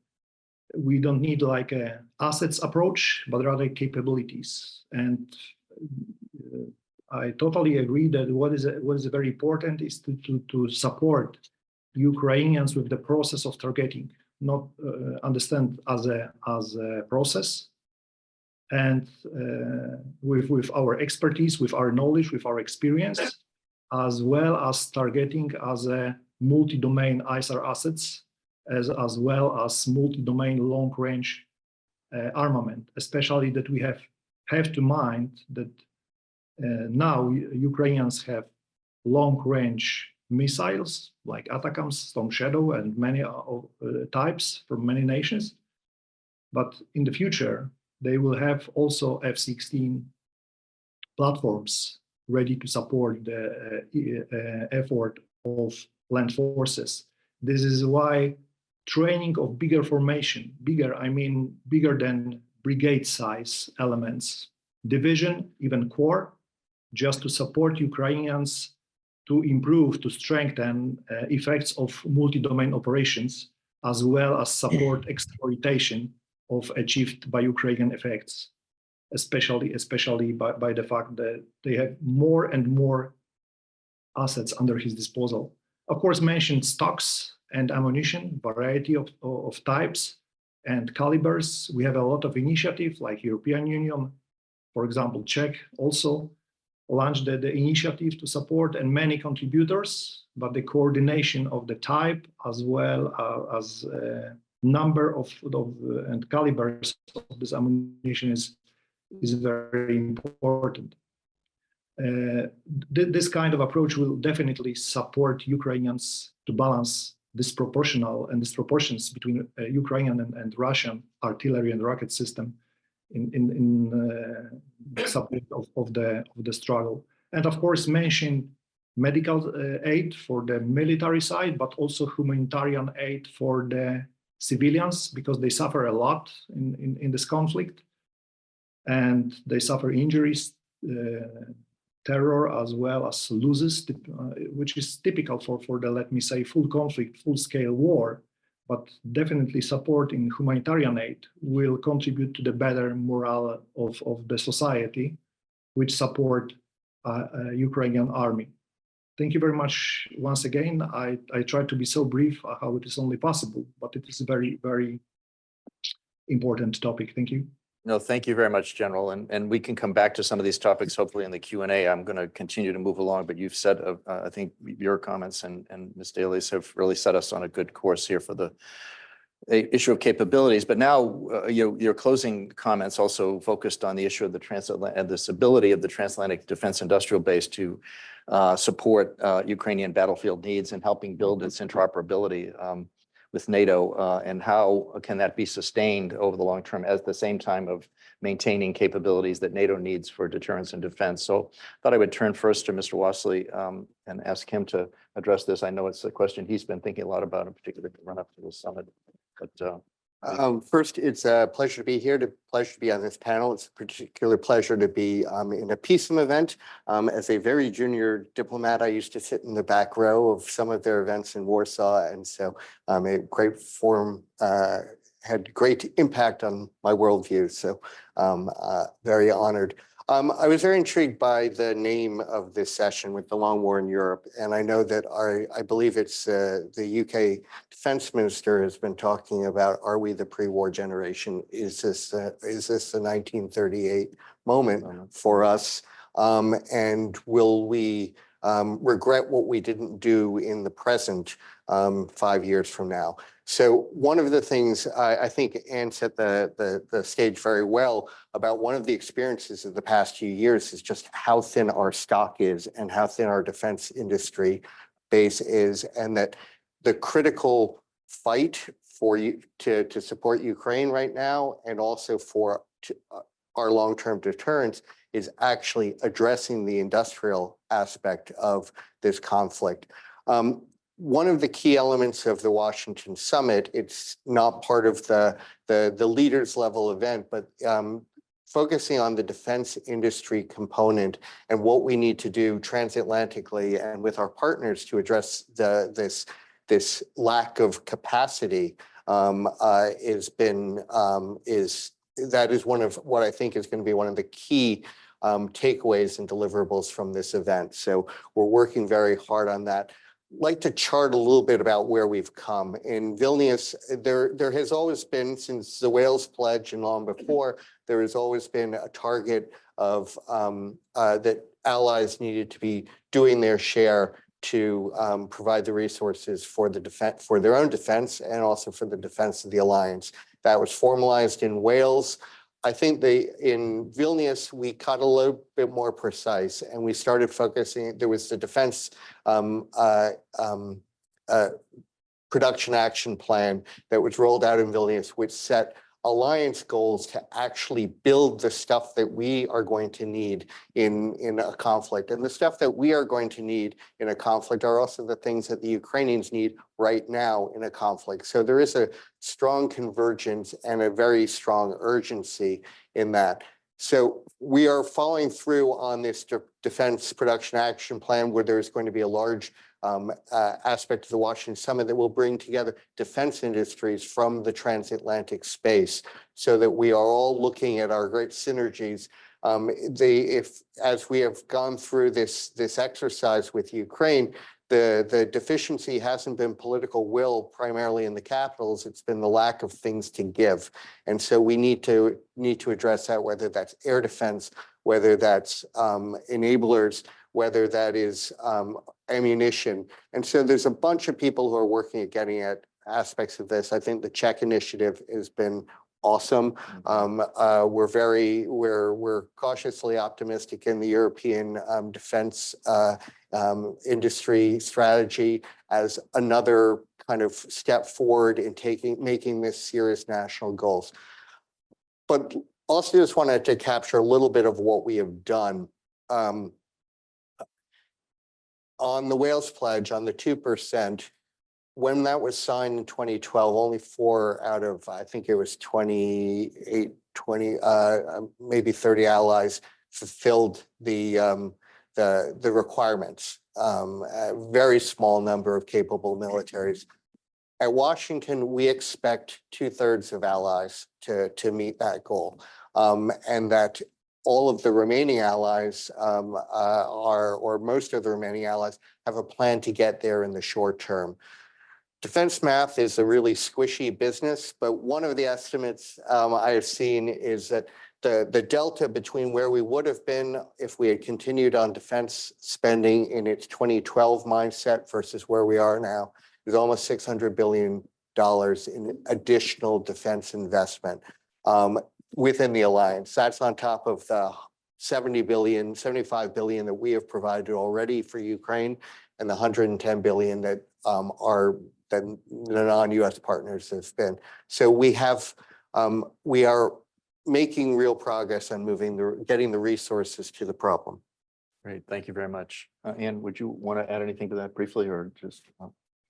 We don't need like a assets approach, but rather capabilities. And I totally agree that what is very important is to support Ukrainians with the process of targeting, not understand as a process, and with our expertise, with our knowledge, with our experience, as well as targeting as a multi-domain ISAR assets, as well as multi-domain long-range armament, especially that we have to mind that now Ukrainians have long-range missiles like ATACMS, Storm Shadow, and many types from many nations. But in the future, they will have also F-16 platforms ready to support the effort of land forces. This is why training of bigger formation, I mean bigger than brigade size elements, division, even corps, just to support Ukrainians to improve, to strengthen effects of multi-domain operations, as well as support exploitation of achieved by Ukrainian effects, especially by the fact that they have more and more assets under his disposal. Of course, mentioned stocks and ammunition, variety of types and calibers. We have a lot of initiatives like European Union, for example, Czech also launched the initiative to support, and many contributors, but the coordination of the type as well as number of and calibers of this ammunition is very important. This kind of approach will definitely support Ukrainians to balance disproportions between Ukrainian and Russian artillery and rocket system in support of the struggle. And of course, mention medical aid for the military side, but also humanitarian aid for the civilians, because they suffer a lot in this conflict, and they suffer injuries, terror, as well as losses, which is typical for the, let me say, full conflict, full-scale war. But definitely support in humanitarian aid will contribute to the better morale of the society, which support Ukrainian army. Thank you very much once again. I try to be so brief how it is only possible, but it is a very, very important topic. Thank you. No, thank you very much, General. And we can come back to some of these topics, hopefully in the Q&A. I'm going to continue to move along, but you've said, I think your comments and Ms. Daly's have really set us on a good course here for the issue of capabilities, but now your closing comments also focused on the issue of the transatlantic and this ability of the transatlantic defense industrial base to support Ukrainian battlefield needs and helping build its interoperability with NATO, and how can that be sustained over the long term at the same time of maintaining capabilities that NATO needs for deterrence and defense. So I thought I would turn first to Mr. Wassley and ask him to address this. I know it's a question he's been thinking a lot about, in particular the run up to the summit. But First, it's a pleasure to be here, pleasure to be on this panel. It's a particular pleasure to be in a peacefome event. As a very junior diplomat, I used to sit in the back row of some of their events in Warsaw. And so a great forum had great impact on my worldview. So very honored. I was very intrigued by the name of this session with the long war in Europe. And I know that I believe it's the UK defense minister has been talking about, are we the pre-war generation? Is this the 1938 moment for us? And will we regret what we didn't do in the present 5 years from now? So one of the things I think Anne set the stage very well about, one of the experiences of the past few years is just how thin our stock is and how thin our defense industry base is, and that the critical fight for you to support Ukraine right now, and also for our long-term deterrence, is actually addressing the industrial aspect of this conflict. One of the key elements of the Washington summit, it's not part of the leaders level event, but focusing on the defense industry component and what we need to do transatlantically and with our partners to address this lack of capacity that is one of what I think is going to be one of the key takeaways and deliverables from this event. So we're working very hard on that. Like to chart a little bit about where we've come. In Vilnius, there has always been, since the Wales Pledge and long before, there has always been a target of that allies needed to be doing their share to provide the resources for the defense, for their own defense, and also for the defense of the alliance. That was formalized in Wales. I think in Vilnius, we got a little bit more precise, and we started focusing. There was the defense production action plan that was rolled out in Vilnius, which set alliance goals to actually build the stuff that we are going to need in a conflict. And the stuff that we are going to need in a conflict are also the things that the Ukrainians need right now in a conflict. So there is a strong convergence and a very strong urgency in that. So we are following through on this defense production action plan, where there's going to be a large aspect of the Washington summit that will bring together defense industries from the transatlantic space, so that we are all looking at our great synergies. As we have gone through this exercise with Ukraine, the deficiency hasn't been political will primarily in the capitals. It's been the lack of things to give. And so we need to address that, whether that's air defense, whether that's enablers, whether that is ammunition. And so there's a bunch of people who are working at getting at aspects of this. I think the Czech initiative has been awesome. We're cautiously optimistic in the European defense industry strategy as another kind of step forward in making this serious national goals. But also just wanted to capture a little bit of what we have done. On the Wales Pledge, on the 2%, when that was signed in 2012, only 4 out of, I think it was 28, 20, maybe 30 allies fulfilled the requirements. A very small number of capable militaries. At Washington, we expect 2/3 of allies to meet that goal, and that all of the remaining allies or most of the remaining allies have a plan to get there in the short term. Defense math is a really squishy business, but one of the estimates I have seen is that the delta between where we would have been if we had continued on defense spending in its 2012 mindset versus where we are now is almost $600 billion. in additional defense investment within the alliance. That's on top of the 75 billion that we have provided already for Ukraine and the 110 billion that the non-US partners have been. So we are making real progress on getting the resources to the problem. Great, thank you very much. Anne, would you want to add anything to that briefly or just?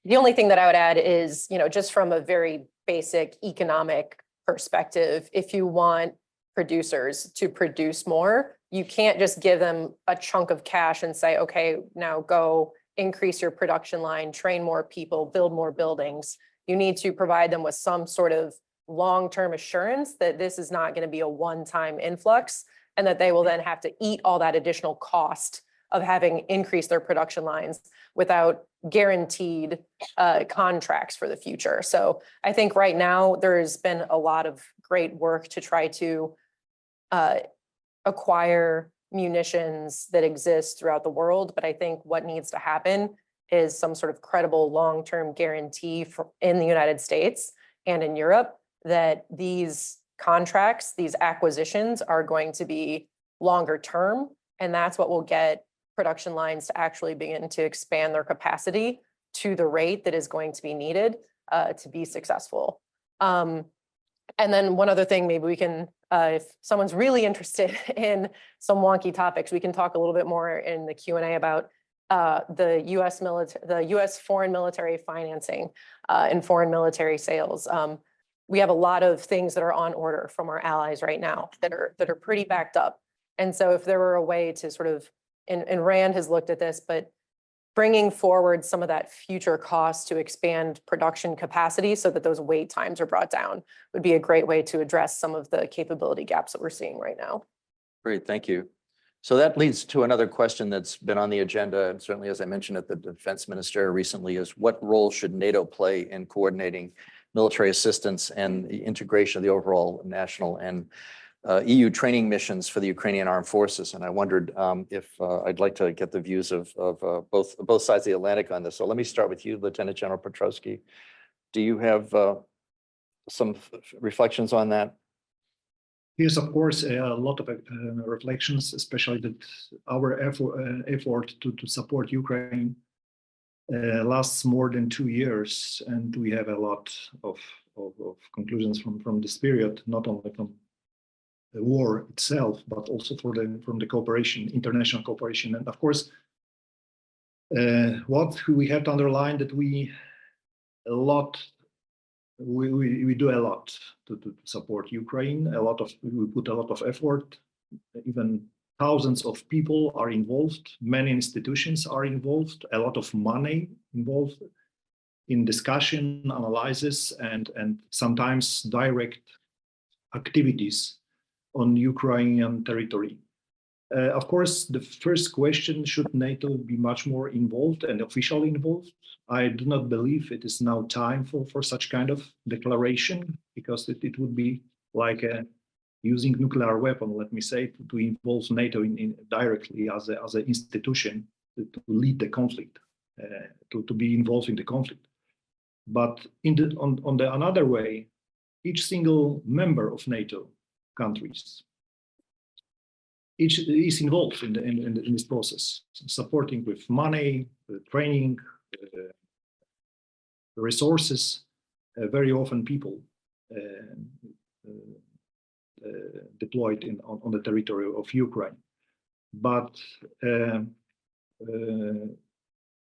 The only thing that I would add is, just from a very basic economic perspective, if you want producers to produce more, you can't just give them a chunk of cash and say, okay, now go increase your production line, train more people, build more buildings. You need to provide them with some sort of long-term assurance that this is not going to be a one-time influx and that they will then have to eat all that additional cost of having increased their production lines without guaranteed contracts for the future. So I think right now there's been a lot of great work to try to acquire munitions that exist throughout the world. But I think what needs to happen is some sort of credible long-term guarantee in the United States and in Europe that these contracts, these acquisitions are going to be longer term. And that's what will get production lines to actually begin to expand their capacity to the rate that is going to be needed to be successful. And then one other thing, maybe we can, if someone's really interested in some wonky topics, we can talk a little bit more in the Q&A about the U.S. foreign military financing and foreign military sales. We have a lot of things that are on order from our allies right now that are pretty backed up. And so if there were a way to sort of, and Rand has looked at this, but bringing forward some of that future cost to expand production capacity so that those wait times are brought down would be a great way to address some of the capability gaps that we're seeing right now. Great, thank you. So that leads to another question that's been on the agenda, and certainly as I mentioned at the defense minister recently, is what role should NATO play in coordinating military assistance and the integration of the overall national and EU training missions for the Ukrainian armed forces? And I wondered if I'd like to get the views of both sides of the Atlantic on this. So let me start with you, Lieutenant General Petrowski. Do you have some reflections on that? Yes, of course, a lot of reflections, especially that our effort to support Ukraine lasts more than 2 years, and we have a lot of conclusions from this period, not only from the war itself, but also from the cooperation, international cooperation. And of course, what we have to underline that we do a lot to support Ukraine. We put a lot of effort. Even thousands of people are involved. Many institutions are involved. A lot of money involved in discussion, analysis, and sometimes direct activities on Ukrainian territory. Of course, the first question, should NATO be much more involved and officially involved? I do not believe it is now time for such kind of declaration, because it would be like using nuclear weapon, let me say, to involve NATO directly as an institution to lead the conflict, to be involved in the conflict. But on the another way, each single member of NATO countries each is involved in this process, supporting with money, training, resources, very often people deployed on the territory of Ukraine. But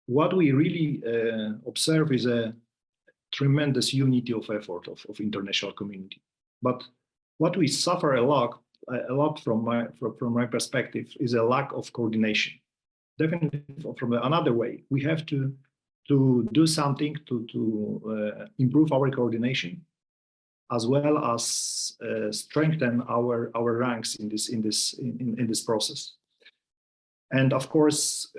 what we really observe is a tremendous unity of effort of international community. But what we suffer a lot from my perspective is a lack of coordination. Definitely, from another way, we have to do something to improve our coordination, as well as strengthen our ranks in this process, and of course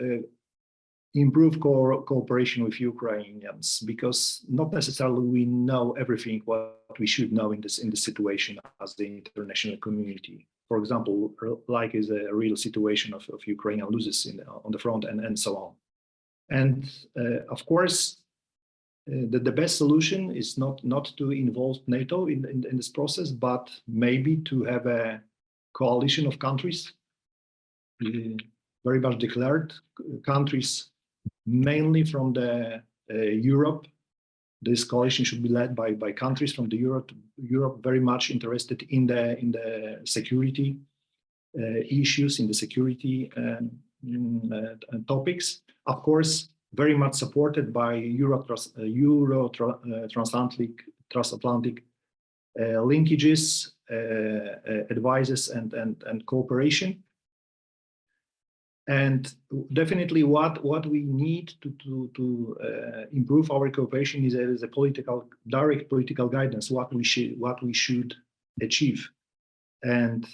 improve cooperation with Ukrainians, because not necessarily we know everything what we should know in this situation as the international community. For example, like is a real situation of Ukraine loses on the front and so on. And of course, the best solution is not to involve NATO in this process, but maybe to have a coalition of countries, very much declared countries, mainly from the Europe. This coalition should be led by countries from the Europe very much interested in the security issues, in the security topics. Of course, very much supported by transatlantic linkages, advices, and cooperation. And definitely, what we need to improve our cooperation is a direct political guidance. What we should achieve, and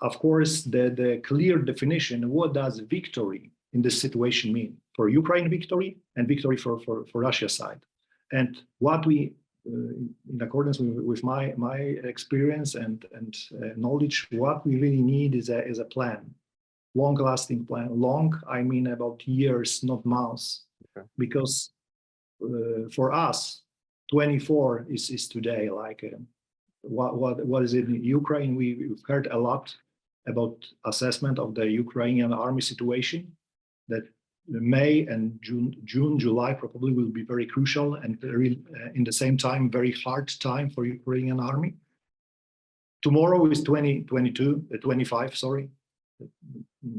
of course, the clear definition. What does victory in this situation mean for Ukraine victory and victory for Russia side? And what we in accordance with my experience and knowledge, what we really need is a plan, long-lasting plan. Long, I mean about years, not months, Okay. because for us, 24 is today. Like what is it in Ukraine? We've heard a lot about assessment of the Ukrainian army situation. That May and June, July probably will be very crucial and in the same time, very hard time for Ukrainian army. Tomorrow is 25, sorry.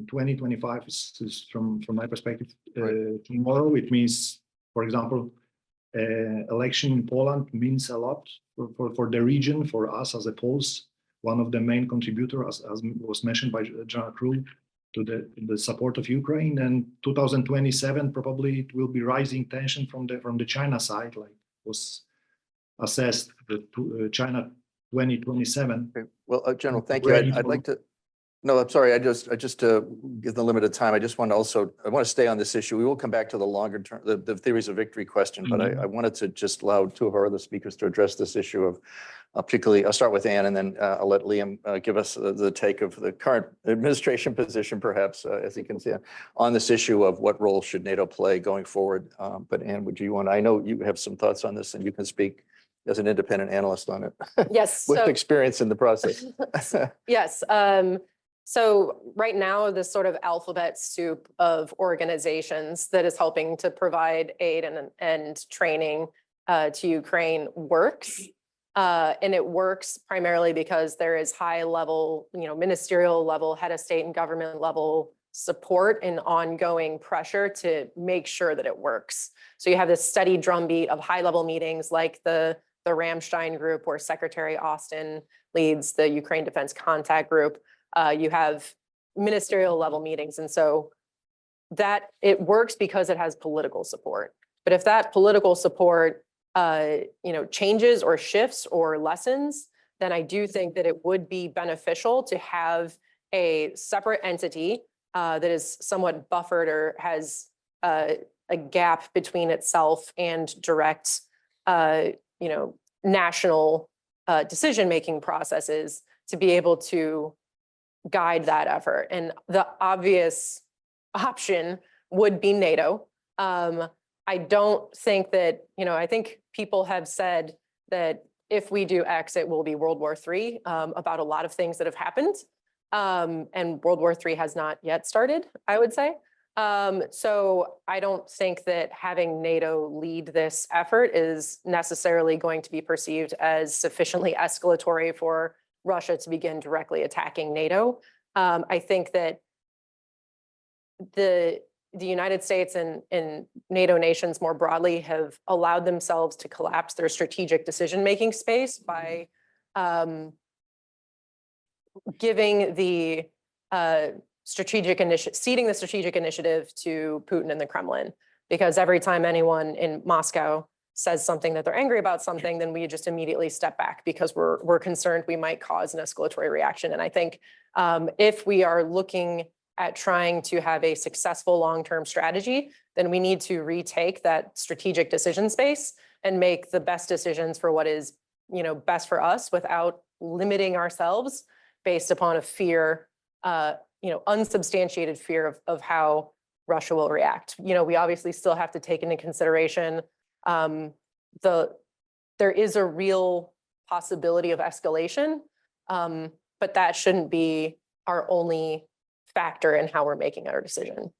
2025 is from my perspective. Right. Tomorrow, it means, for example, election in Poland means a lot for the region, for us as a Poles, one of the main contributors, as was mentioned by General Król, to the support of Ukraine. And 2027 probably it will be rising tension from the China side, like was assessed China 2027. Okay. Well, General, thank you. I'd like to. No, I'm sorry. I just give the limited time. I just want to stay on this issue. We will come back to the longer term, the theories of victory question, but I wanted to just allow two of our other speakers to address this issue of particularly, I'll start with Ann, and then I'll let Liam give us the take of the current administration position, perhaps, as he can see, on this issue of what role should NATO play going forward. But Ann, I know you have some thoughts on this, and you can speak as an independent analyst on it. Yes. With experience in the process. Yes. So right now, this sort of alphabet soup of organizations that is helping to provide aid and training to Ukraine works. And it works primarily because there is high level, ministerial level, head of state and government level support and ongoing pressure to make sure that it works. So you have this steady drumbeat of high level meetings like the Ramstein group, where Secretary Austin leads the Ukraine Defense Contact Group. You have ministerial level meetings. And so that it works because it has political support. But if that political support, changes or shifts or lessens, then I do think that it would be beneficial to have a separate entity that is somewhat buffered or has a gap between itself and direct, national decision-making processes to be able to guide that effort. And the obvious option would be NATO. I don't think that, I think people have said that if we do X, it will be World War III about a lot of things that have happened. And World War III has not yet started, I would say. So I don't think that having NATO lead this effort is necessarily going to be perceived as sufficiently escalatory for Russia to begin directly attacking NATO. I think that the United States and NATO nations more broadly have allowed themselves to collapse their strategic decision-making space by giving the ceding the strategic initiative to Putin and the Kremlin. Because every time anyone in Moscow says something that they're angry about something, then we just immediately step back because we're concerned we might cause an escalatory reaction. And I think if we are looking at trying to have a successful long-term strategy, then we need to retake that strategic decision space and make the best decisions for what is, best for us without limiting ourselves based upon a fear, unsubstantiated fear of how Russia will react. We obviously still have to take into consideration there is a real possibility of escalation, but that shouldn't be our only factor in how we're making our decision.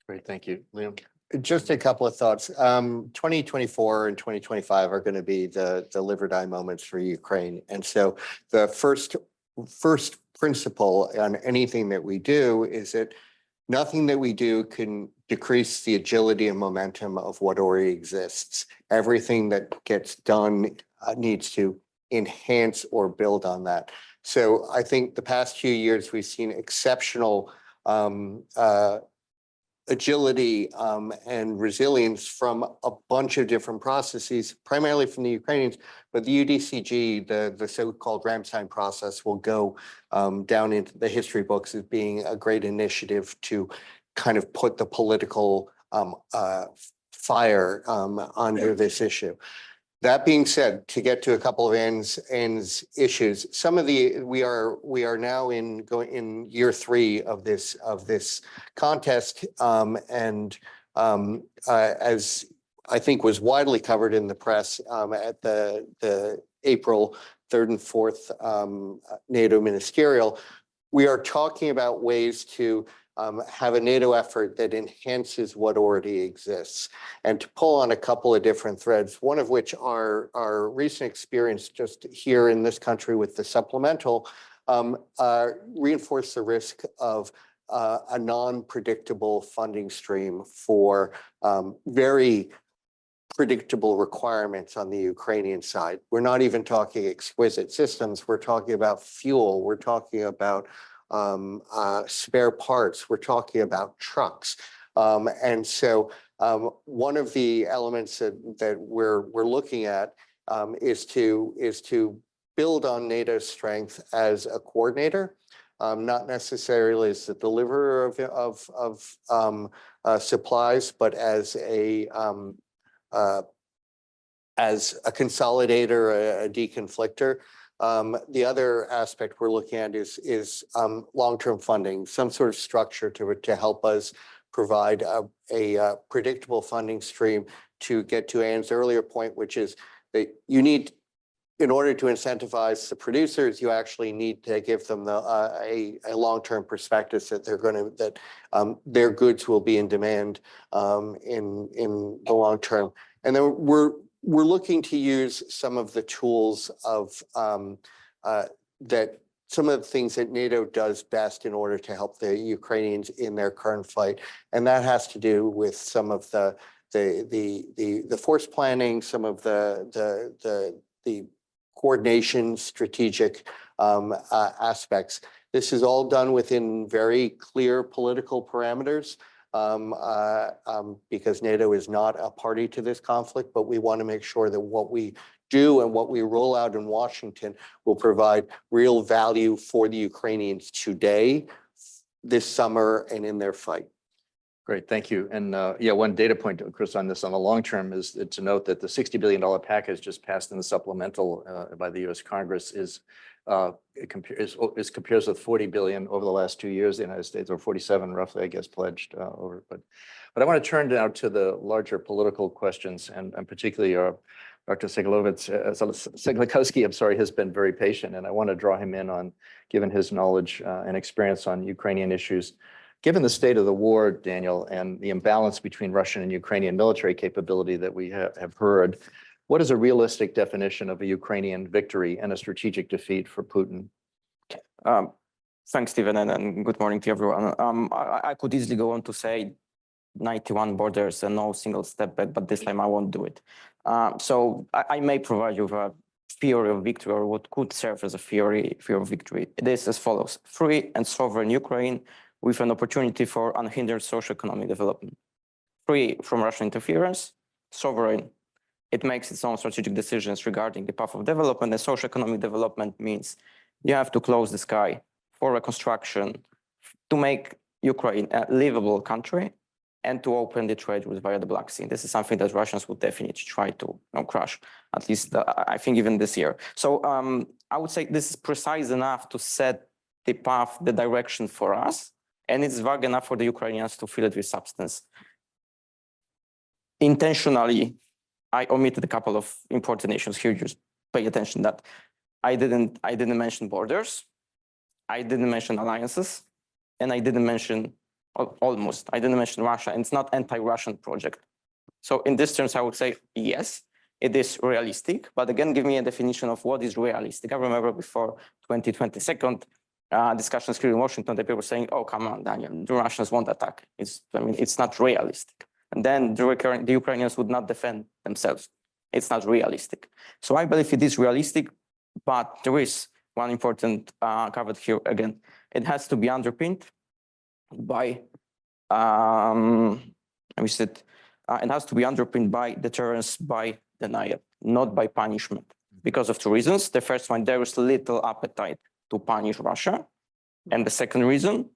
Great, thank you. Liam? Just a couple of thoughts. 2024 and 2025 are going to be the live or die moments for Ukraine. And so the first principle on anything that we do is that nothing that we do can decrease the agility and momentum of what already exists. Everything that gets done needs to enhance or build on that. So I think the past few years, we've seen exceptional agility and resilience from a bunch of different processes, primarily from the Ukrainians, but the UDCG, the so-called Ramstein process, will go down into the history books as being a great initiative to kind of put the political fire under this issue. That being said, to get to a couple of ends issues, some of we are now in year 3 of this contest, and as I think was widely covered in the press at the April 3rd and 4th NATO ministerial, we are talking about ways to have a NATO effort that enhances what already exists. And to pull on a couple of different threads, one of which are our recent experience just here in this country with the supplemental, reinforce the risk of a non-predictable funding stream for very predictable requirements on the Ukrainian side. We're not even talking exquisite systems. We're talking about fuel. We're talking about spare parts. We're talking about trucks. And so one of the elements that we're looking at is to build on NATO's strength as a coordinator, not necessarily as the deliverer of supplies, but as a consolidator, a deconflictor. The other aspect we're looking at is long-term funding, some sort of structure to help us provide a predictable funding stream to get to Anne's earlier point, which is that you need, in order to incentivize the producers, you actually need to give them a long-term perspective that their goods will be in demand in the long term. And then we're looking to use some of the tools of some of the things that NATO does best in order to help the Ukrainians in their current fight, and that has to do with some of the force planning, some of the coordination, strategic aspects. This is all done within very clear political parameters. Because NATO is not a party to this conflict, but we want to make sure that what we do and what we roll out in Washington will provide real value for the Ukrainians today, this summer, and in their fight. Great, thank you. And yeah, one data point, Chris, on this on the long term is to note that the $60 billion package just passed in the supplemental by the U.S. Congress it compares with 40 billion over the last 2 years, the United States, or 47 roughly, I guess, pledged over. But I want to turn now to the larger political questions, and particularly Dr. Seglikowski, I'm sorry, has been very patient, and I want to draw him in on, given his knowledge and experience on Ukrainian issues. Given the state of the war, Daniel, and the imbalance between Russian and Ukrainian military capability that we have heard, what is a realistic definition of a Ukrainian victory and a strategic defeat for Putin? Thanks, Stephen, and good morning to everyone. I could easily go on to say 91 borders and no single step back, but this time I won't do it. So I may provide you with a theory of victory, or what could serve as a theory of victory. It is as follows: free and sovereign Ukraine with an opportunity for unhindered socio-economic development. Free from Russian interference, sovereign. It makes its own strategic decisions regarding the path of development, and socio-economic development means you have to close the sky for reconstruction to make Ukraine a livable country and to open the trade route via the Black Sea. This is something that Russians would definitely try to crush, at least I think even this year. So I would say this is precise enough to set the path, the direction for us. and it's vague enough for the Ukrainians to fill it with substance. Intentionally, I omitted a couple of important issues here. Just pay attention that I didn't mention borders, I didn't mention alliances, and I didn't mention I didn't mention Russia, and it's not anti-Russian project. So in this terms, I would say yes, it is realistic, but again, give me a definition of what is realistic. I remember before 2022 discussions here in Washington, the people were saying, "Oh, come on, Daniel, the Russians won't attack." It's not realistic. And then the Ukrainians would not defend themselves. It's not realistic. So I believe it is realistic, but there is one important caveat here again. It has to be underpinned by, it has to be underpinned by deterrence, by denial, not by punishment, because of two reasons. The first one, there is little appetite to punish Russia. And the second reason,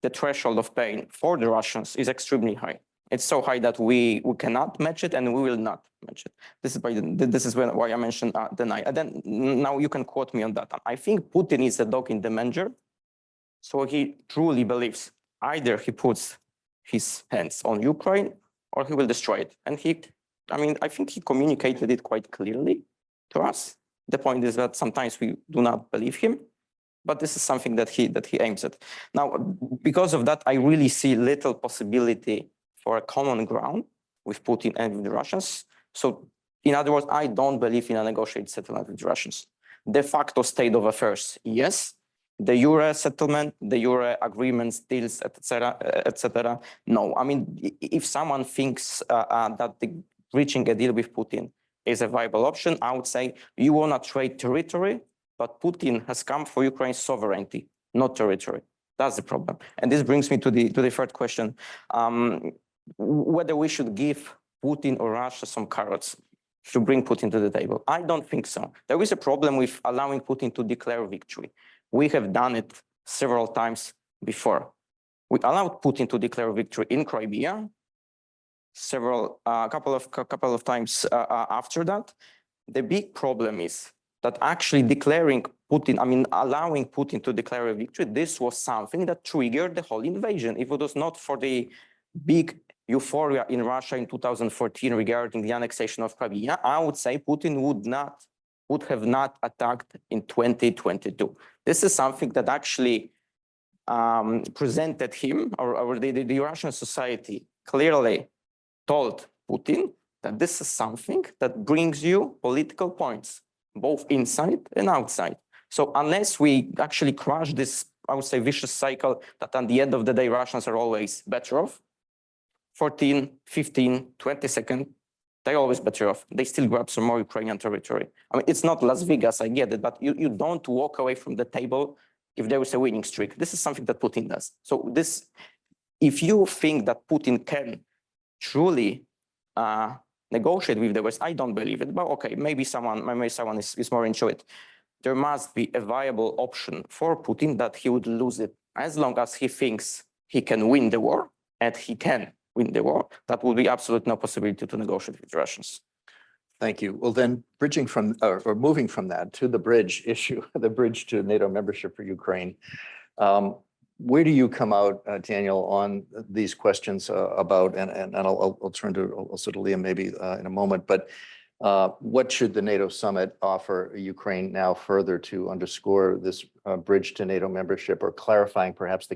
the threshold of pain for the Russians is extremely high. It's so high that we cannot match it, and we will not match it. This is why I mentioned denial. And then now you can quote me on that. I think Putin is a dog in the manger. So he truly believes either he puts his hands on Ukraine or he will destroy it. And I think he communicated it quite clearly to us. The point is that sometimes we do not believe him, but this is something that he aims at. Now, because of that, I really see little possibility for a common ground with Putin and with the Russians. So in other words, I don't believe in a negotiated settlement with the Russians. De facto state of affairs, yes. The Euro settlement, the Euro agreements, deals, etc. No. I mean, if someone thinks that reaching a deal with Putin is a viable option, I would say you want to trade territory, but Putin has come for Ukraine's sovereignty, not territory. That's the problem. And this brings me to the third question, whether we should give Putin or Russia some carrots to bring Putin to the table. I don't think so. There is a problem with allowing Putin to declare victory. We have done it several times before. We allowed Putin to declare victory in Crimea, couple of times after that. The big problem is that actually allowing Putin to declare a victory, this was something that triggered the whole invasion. If it was not for the big euphoria in Russia in 2014 regarding the annexation of Crimea, I would say Putin would have not attacked in 2022. This is something that actually presented him, or the Russian society clearly told Putin that this is something that brings you political points, both inside and outside. So unless we actually crush this, I would say, vicious cycle that at the end of the day, Russians are always better off, 14, 15, 20 seconds, they're always better off. They still grab some more Ukrainian territory. I mean, it's not Las Vegas, I get it, but you don't walk away from the table if there is a winning streak. This is something that Putin does. So if you think that Putin can truly negotiate with the West, I don't believe it, but okay, maybe someone is more into it. There must be a viable option for Putin that he would lose it as long as he thinks he can win the war, and he can win the war. That would be absolutely no possibility to negotiate with the Russians. Thank you. Well, then bridging from or moving from that to the bridge issue, the bridge to NATO membership for Ukraine. Where do you come out, Daniel, on these questions about, and I'll turn to also to Liam maybe in a moment, but what should the NATO summit offer Ukraine now further to underscore this bridge to NATO membership, or clarifying perhaps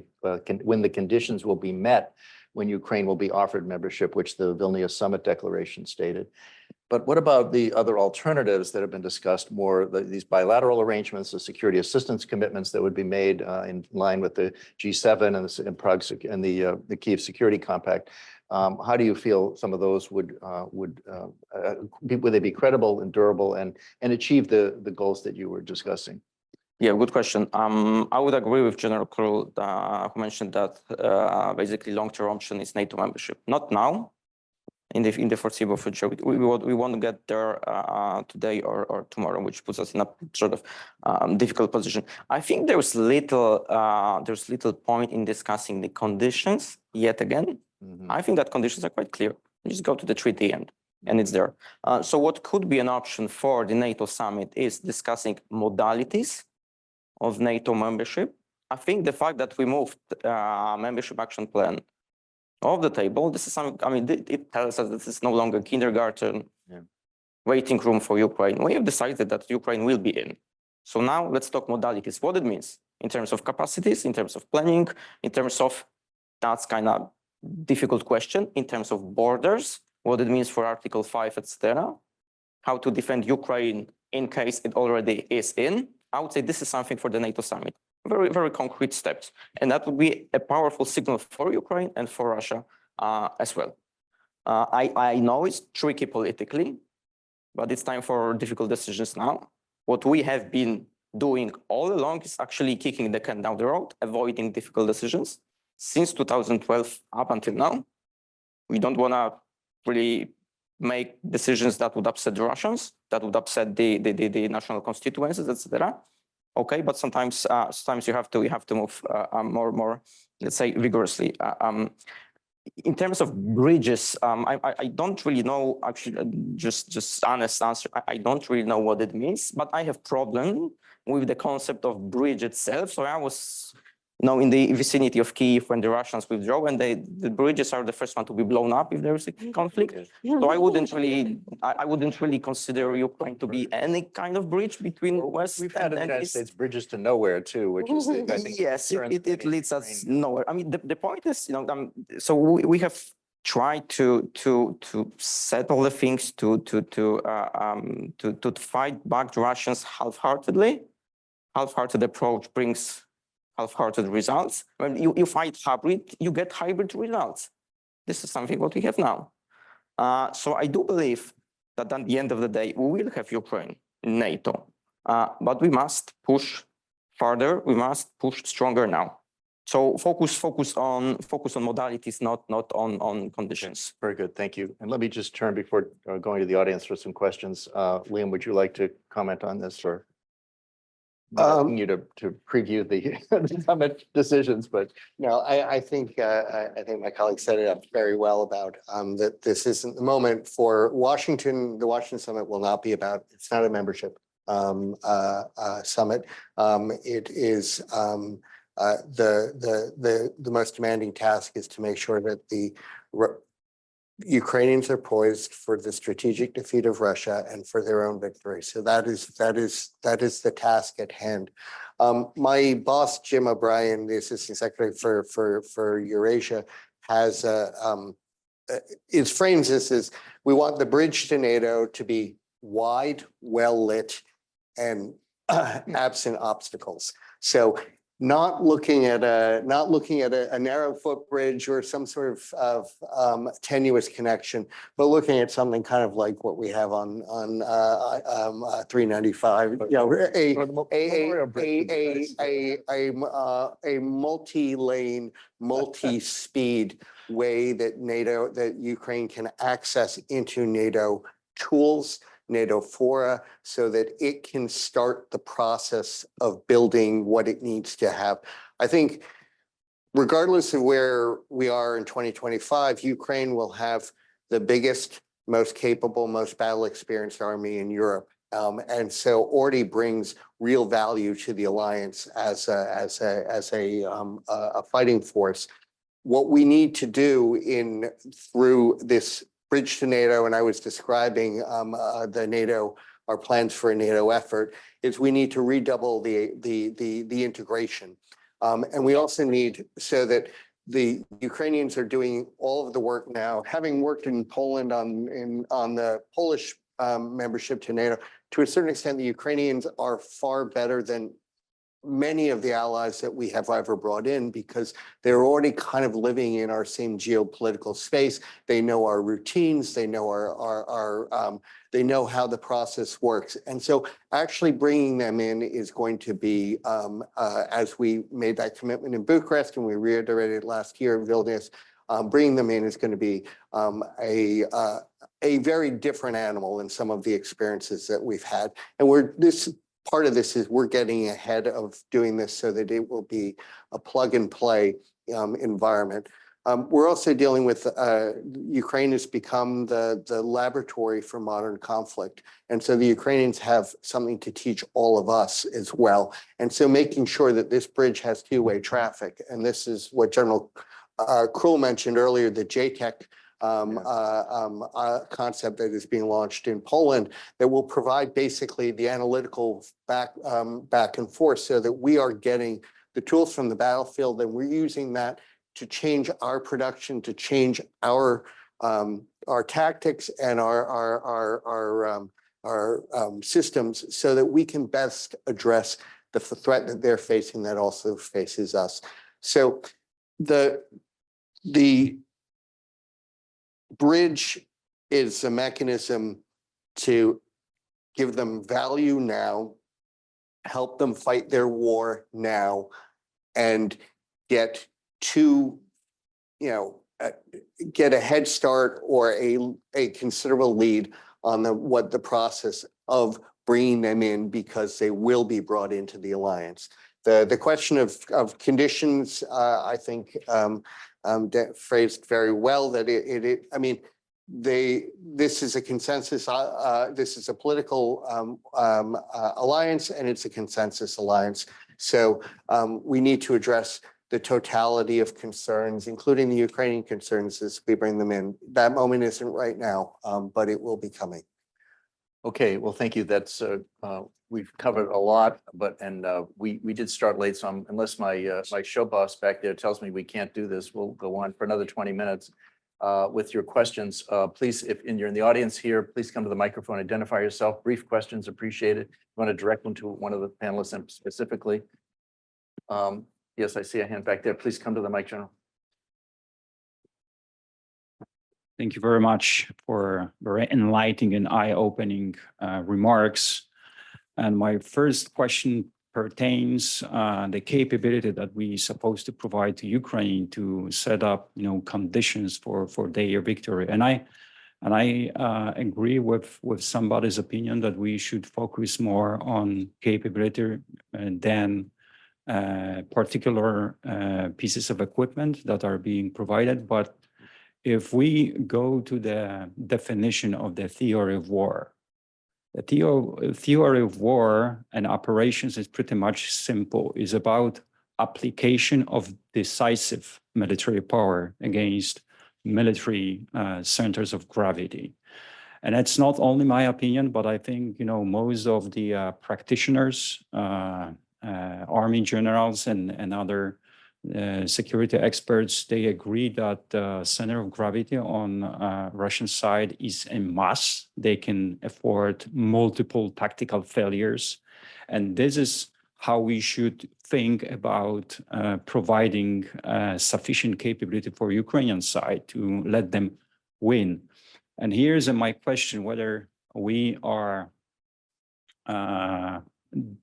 when the conditions will be met when Ukraine will be offered membership, which the Vilnius Summit Declaration stated. But what about the other alternatives that have been discussed more, these bilateral arrangements, the security assistance commitments that would be made in line with the G7 and Prague and the Kyiv Security Compact? How do you feel some of those would they be credible and durable and achieve the goals that you were discussing? Yeah, good question. I would agree with General Kirill, who mentioned that basically long-term option is NATO membership. Not now, in the foreseeable future. We want to get there today or tomorrow, which puts us in a sort of difficult position. I think there's little point in discussing the conditions yet again. Mm-hmm. I think that conditions are quite clear. You just go to the treaty and it's there. So what could be an option for the NATO summit is discussing modalities of NATO membership. I think the fact that we moved membership action plan off the table, this is something, I mean, it tells us this is no longer kindergarten waiting room for Ukraine. We have decided that Ukraine will be in. So now let's talk modalities, what it means in terms of capacities, in terms of planning, in terms of, that's kind of difficult question, in terms of borders, what it means for Article 5, etc. How to defend Ukraine in case it already is in. I would say this is something for the NATO summit. Very, very concrete steps. And that would be a powerful signal for Ukraine and for Russia as well. I know it's tricky politically, but it's time for difficult decisions now. What we have been doing all along is actually kicking the can down the road, avoiding difficult decisions. Since 2012 up until now, we don't want to really make decisions that would upset the Russians, that would upset the national constituencies, etc. Okay, but sometimes you have to move more, let's say, vigorously. In terms of bridges, I don't really know, actually, just honest answer, I don't really know what it means, but I have problem with the concept of bridge itself. So I was in the vicinity of Kyiv when the Russians withdraw, and the bridges are the first one to be blown up if there is a conflict. So I wouldn't really consider Ukraine to be any kind of bridge between West We've had in the and United East. States bridges to nowhere too, which is, I think. Yes, concern it for leads us Ukraine. nowhere. I mean, the point is, so we have tried to set all the things to fight back the Russians half-heartedly. Half-hearted approach brings half-hearted results. When you fight hybrid, you get hybrid results. This is something what we have now. So I do believe that at the end of the day, we will have Ukraine in NATO, but we must push further. We must push stronger now. So focus on modalities, not on conditions. Very good, thank you. And let me just turn before going to the audience for some questions. Liam, would you like to comment on this or? Not asking you to preview the summit decisions, but No, I think my colleague set it up very well about that this isn't the moment for Washington. The Washington summit will not be about, it's not a membership summit. It is the most demanding task is to make sure that the Ukrainians are poised for the strategic defeat of Russia and for their own victory. So that is the task at hand. My boss, Jim O'Brien, the Assistant Secretary for Eurasia, has it frames this as we want the bridge to NATO to be wide, well lit, and absent obstacles. So not looking at a narrow footbridge or some sort of tenuous connection, but looking at something kind of like what we have on 395. You know, a multi-lane, multi-speed way that Ukraine can access into NATO tools, NATO fora, so that it can start the process of building what it needs to have. I think regardless of where we are in 2025, Ukraine will have the biggest, most capable, most battle experienced army in Europe. And so already brings real value to the alliance as a fighting force. What we need to do through this bridge to NATO, and I was describing our plans for a NATO effort, is we need to redouble the integration. And we also need, so that the Ukrainians are doing all of the work now, having worked in Poland on the Polish membership to NATO, to a certain extent, the Ukrainians are far better than many of the allies that we have ever brought in, because they're already kind of living in our same geopolitical space. They know our routines, they know they know how the process works. And so actually bringing them in is going to be, as we made that commitment in Bucharest and we reiterated last year in Vilnius, bringing them in is going to be a very different animal than some of the experiences that we've had. And part of this is we're getting ahead of doing this so that it will be a plug and play environment. We're also dealing with, Ukraine has become the laboratory for modern conflict. And so the Ukrainians have something to teach all of us as well. And so making sure that this bridge has two-way traffic, and this is what General Krull mentioned earlier, the JTEC concept that is being launched in Poland, that will provide basically the analytical back and forth so that we are getting the tools from the battlefield, and we're using that to change our production, to change our tactics and our systems so that we can best address the threat that they're facing that also faces us. So the bridge is a mechanism to give them value now, help them fight their war now, and get to, get a head start or a considerable lead on what the process of bringing them in, because they will be brought into the alliance. The question of conditions, I think, phrased very well. That this is a consensus. This is a political alliance, and it's a consensus alliance. So we need to address the totality of concerns, including the Ukrainian concerns, as we bring them in. That moment isn't right now, but it will be coming. Okay, well, thank you. That's we've covered a lot, but we did start late, so unless my show boss back there tells me we can't do this, we'll go on for another 20 minutes with your questions. Please, if you're in the audience here, please come to the microphone, identify yourself. Brief questions appreciated. You want to direct them to one of the panelists specifically. Yes, I see a hand back there. Please come to the mic, General. Thank you very much for very enlightening and eye-opening remarks. And my first question pertains the capability that we supposed to provide to Ukraine to set up, conditions for their victory. And I agree with somebody's opinion that we should focus more on capability than particular pieces of equipment that are being provided. But if we go to the definition of the theory of war, the theory of war and operations is pretty much simple. It's about application of decisive military power against military centers of gravity. And it's not only my opinion, but I think, most of the practitioners, army generals and other security experts, they agree that the center of gravity on Russian side is a must. They can afford multiple tactical failures. And this is how we should think about providing sufficient capability for Ukrainian side to let them win. And here's my question, whether we are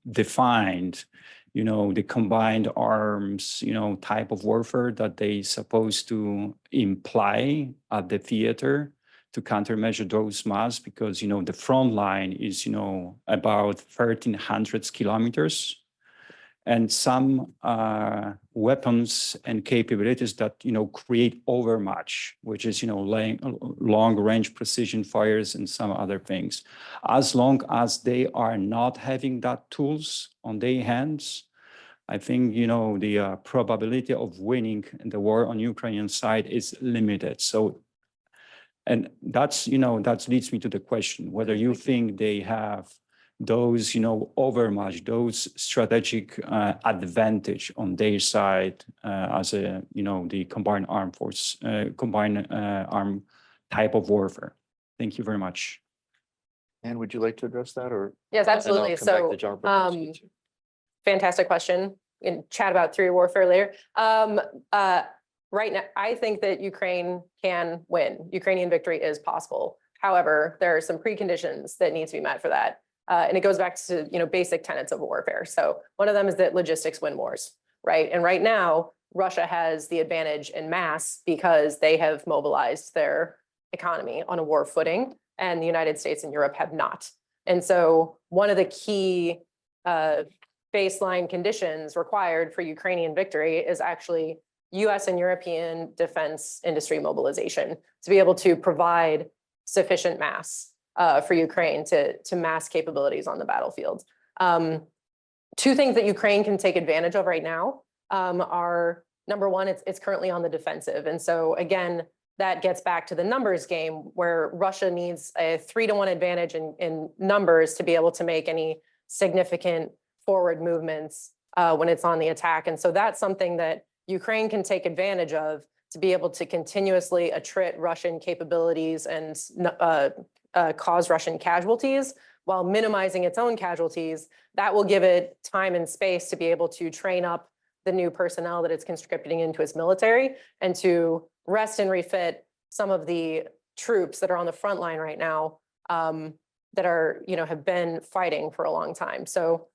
defined the combined arms, type of warfare that they supposed to imply at the theater to countermeasure those masses, because, the front line is, about 1,300 kilometers, and some weapons and capabilities that, create overmatch, which is, long range precision fires and some other things. As long as they are not having that tools on their hands, I think, the probability of winning the war on Ukrainian side is limited. So, and that's, that leads me to the question, whether you think they have those, overmatch, those strategic advantage on their side as a, the combined armed force, combined arm type of warfare. Thank you very much. And would you like to address that, or? Yes, absolutely. So, fantastic question. We can chat about theory of warfare later. Right now, I think that Ukraine can win. Ukrainian victory is possible. However, there are some preconditions that need to be met for that. And it goes back to, basic tenets of warfare. So one of them is that logistics win wars, right? And right now, Russia has the advantage in mass because they have mobilized their economy on a war footing, and the United States and Europe have not. And so one of the key baseline conditions required for Ukrainian victory is actually US and European defense industry mobilization to be able to provide sufficient mass for Ukraine to mass capabilities on the battlefield. Two things that Ukraine can take advantage of right now are, number one, it's currently on the defensive. And so again, that gets back to the numbers game where Russia needs a 3-to-1 advantage in numbers to be able to make any significant forward movements when it's on the attack. And so that's something that Ukraine can take advantage of to be able to continuously attrit Russian capabilities and cause Russian casualties while minimizing its own casualties. That will give it time and space to be able to train up the new personnel that it's conscripting into its military and to rest and refit some of the troops that are on the front line right now that are, have been fighting for a long time. So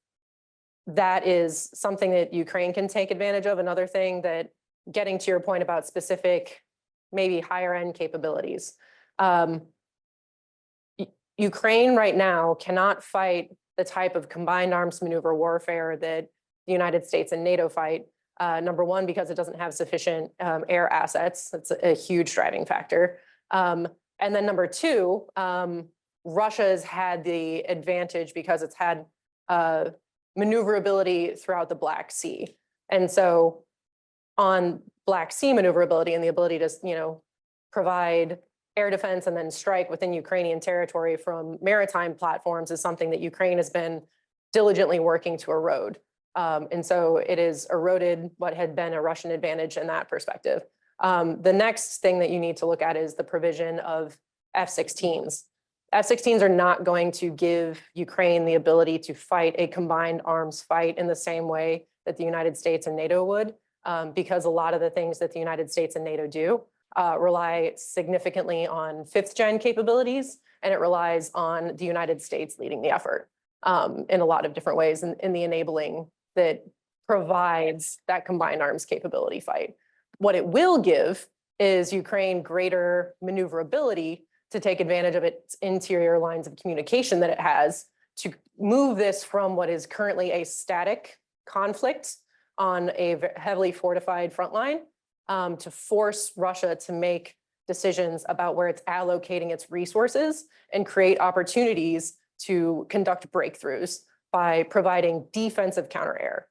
that is something that Ukraine can take advantage of. Another thing that, getting to your point about specific, maybe higher end capabilities. Ukraine right now cannot fight the type of combined arms maneuver warfare that the United States and NATO fight. Number one, because it doesn't have sufficient air assets. That's a huge driving factor. And then number two, Russia has had the advantage because it's had maneuverability throughout the Black Sea. And so on Black Sea maneuverability and the ability to, provide air defense and then strike within Ukrainian territory from maritime platforms is something that Ukraine has been diligently working to erode. And so it has eroded what had been a Russian advantage in that perspective. The next thing that you need to look at is the provision of F-16s. F-16s are not going to give Ukraine the ability to fight a combined arms fight in the same way that the United States and NATO would, because a lot of the things that the United States and NATO do rely significantly on 5th-gen capabilities, and it relies on the United States leading the effort in a lot of different ways in the enabling that provides that combined arms capability fight. What it will give is Ukraine greater maneuverability to take advantage of its interior lines of communication that it has to move this from what is currently a static conflict on a heavily fortified front line to force Russia to make decisions about where it's allocating its resources and create opportunities to conduct breakthroughs by providing defensive counter-air.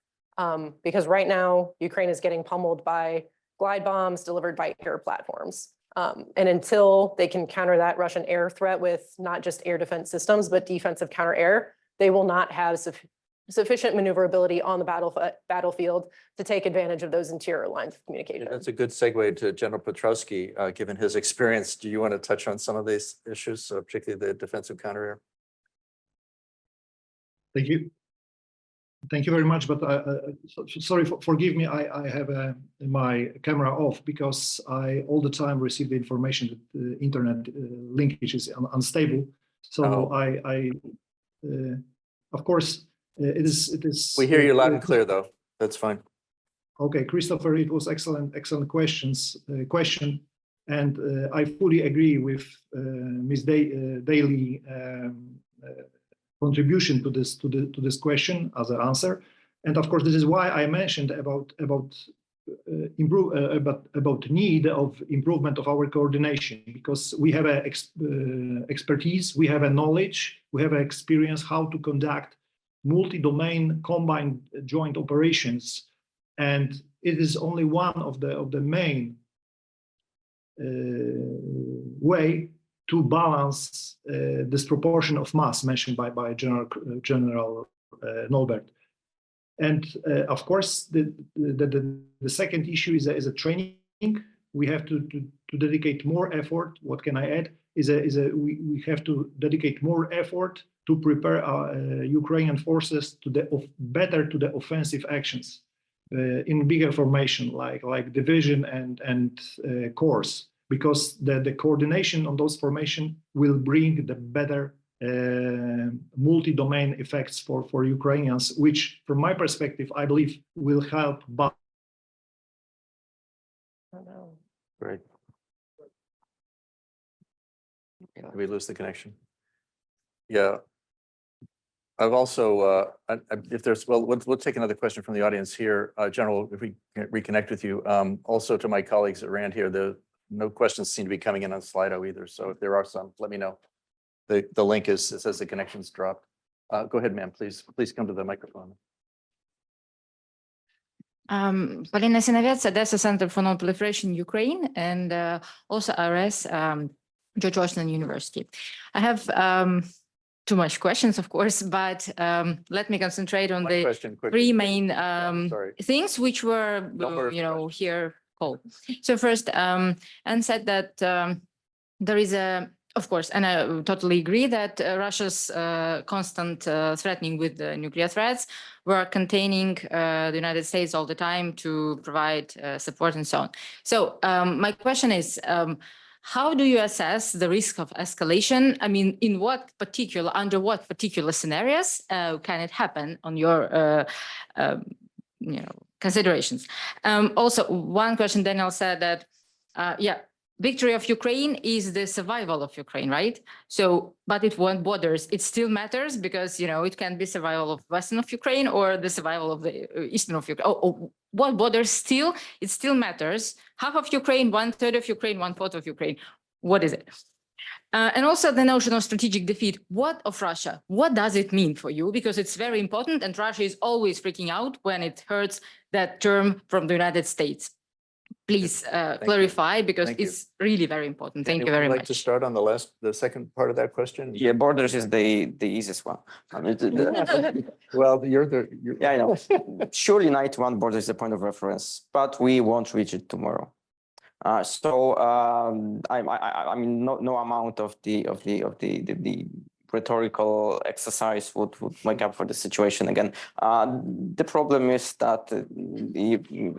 Because right now, Ukraine is getting pummeled by glide bombs delivered by air platforms. And until they can counter that Russian air threat with not just air defense systems, but defensive counter-air, they will not have sufficient maneuverability on the battlefield to take advantage of those interior lines of communication. That's a good segue to General Petrovsky, given his experience. Do you want to touch on some of these issues, particularly the defensive counter-air? Thank you. Thank you very much, but sorry, forgive me, I have my camera off because I all the time receive the information that the internet linkage is unstable. So of course, it is. We hear you loud and clear though, that's fine. Okay, Christopher, it was excellent question. And I fully agree with Ms. Daly contribution to this question as an answer, and of course this is why I mentioned about need of improvement of our coordination, because we have a expertise, we have a knowledge, we have experience how to conduct multi-domain combined joint operations, and it is only one of the main way to balance this proportion of mass mentioned by General Norbert. And of course, the second issue is a training. We have to dedicate more effort. What can I add? We have to dedicate more effort to prepare our Ukrainian forces to the offensive actions in bigger formation, like division and corps. Because the coordination on those formation will bring the better multi-domain effects for Ukrainians, which from my perspective, I believe will help. Great. Did we lose the connection? Yeah. I've also, if there's, well, we'll take another question from the audience here. General, if we can reconnect with you. Also to my colleagues at Rand here, no questions seem to be coming in on Slido either. So if there are some, let me know. The link is, it says the connection's dropped. Go ahead, ma'am, please come to the microphone. Polina Sinavets, Odessa Center for Non-Proliferation, Ukraine, and also RS, George Washington University. I have too much questions, of course, but let me concentrate on the three main things which were, here called. So first, Anne said that there is of course, and I totally agree that Russia's constant threatening with the nuclear threats were containing the United States all the time to provide support and so on. So my question is, how do you assess the risk of escalation? I mean, under what particular scenarios can it happen on your, considerations? Also, one question, Daniel said that, victory of Ukraine is the survival of Ukraine, right? So, but it won't borders. It still matters because, it can be survival of western of Ukraine or the survival of the eastern of Ukraine. What borders still? It still matters. Half of Ukraine, 1/3 of Ukraine, 1/4 of Ukraine. What is it? And also the notion of strategic defeat. What of Russia? What does it mean for you? Because it's very important and Russia is always freaking out when it hurts that term from the United States. Please clarify because it's really very important. Thank you very much. Would you like to start on the second part of that question? Yeah, borders is the easiest one. I mean, Well, yeah, I know. Surely 91 borders is the point of reference, but we won't reach it tomorrow. I mean, no amount of the rhetorical exercise would make up for the situation again. The problem is that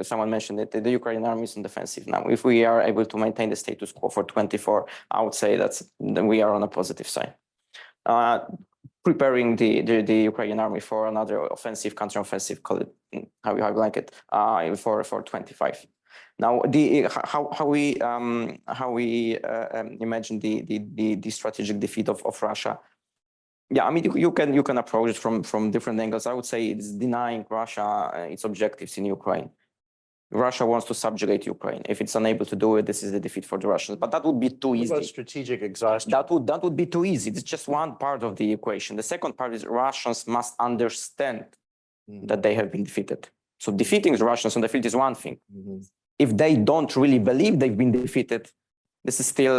someone mentioned it, the Ukrainian army is on defensive now. If we are able to maintain the status quo for 24, I would say then we are on a positive side. Preparing the Ukrainian army for another offensive, counteroffensive, call it how you like it, for 25. Now, how we imagine the strategic defeat of Russia. Yeah, I mean, you can approach it from different angles. I would say it's denying Russia its objectives in Ukraine. Russia wants to subjugate Ukraine. If it's unable to do it, this is the defeat for the Russians. But that would be too easy. What about strategic exhaustion? That would be too easy. It's just one part of the equation. The second part is Russians must understand that they have been defeated. So defeating the Russians on the field is one thing. If they don't really believe they've been defeated, this is still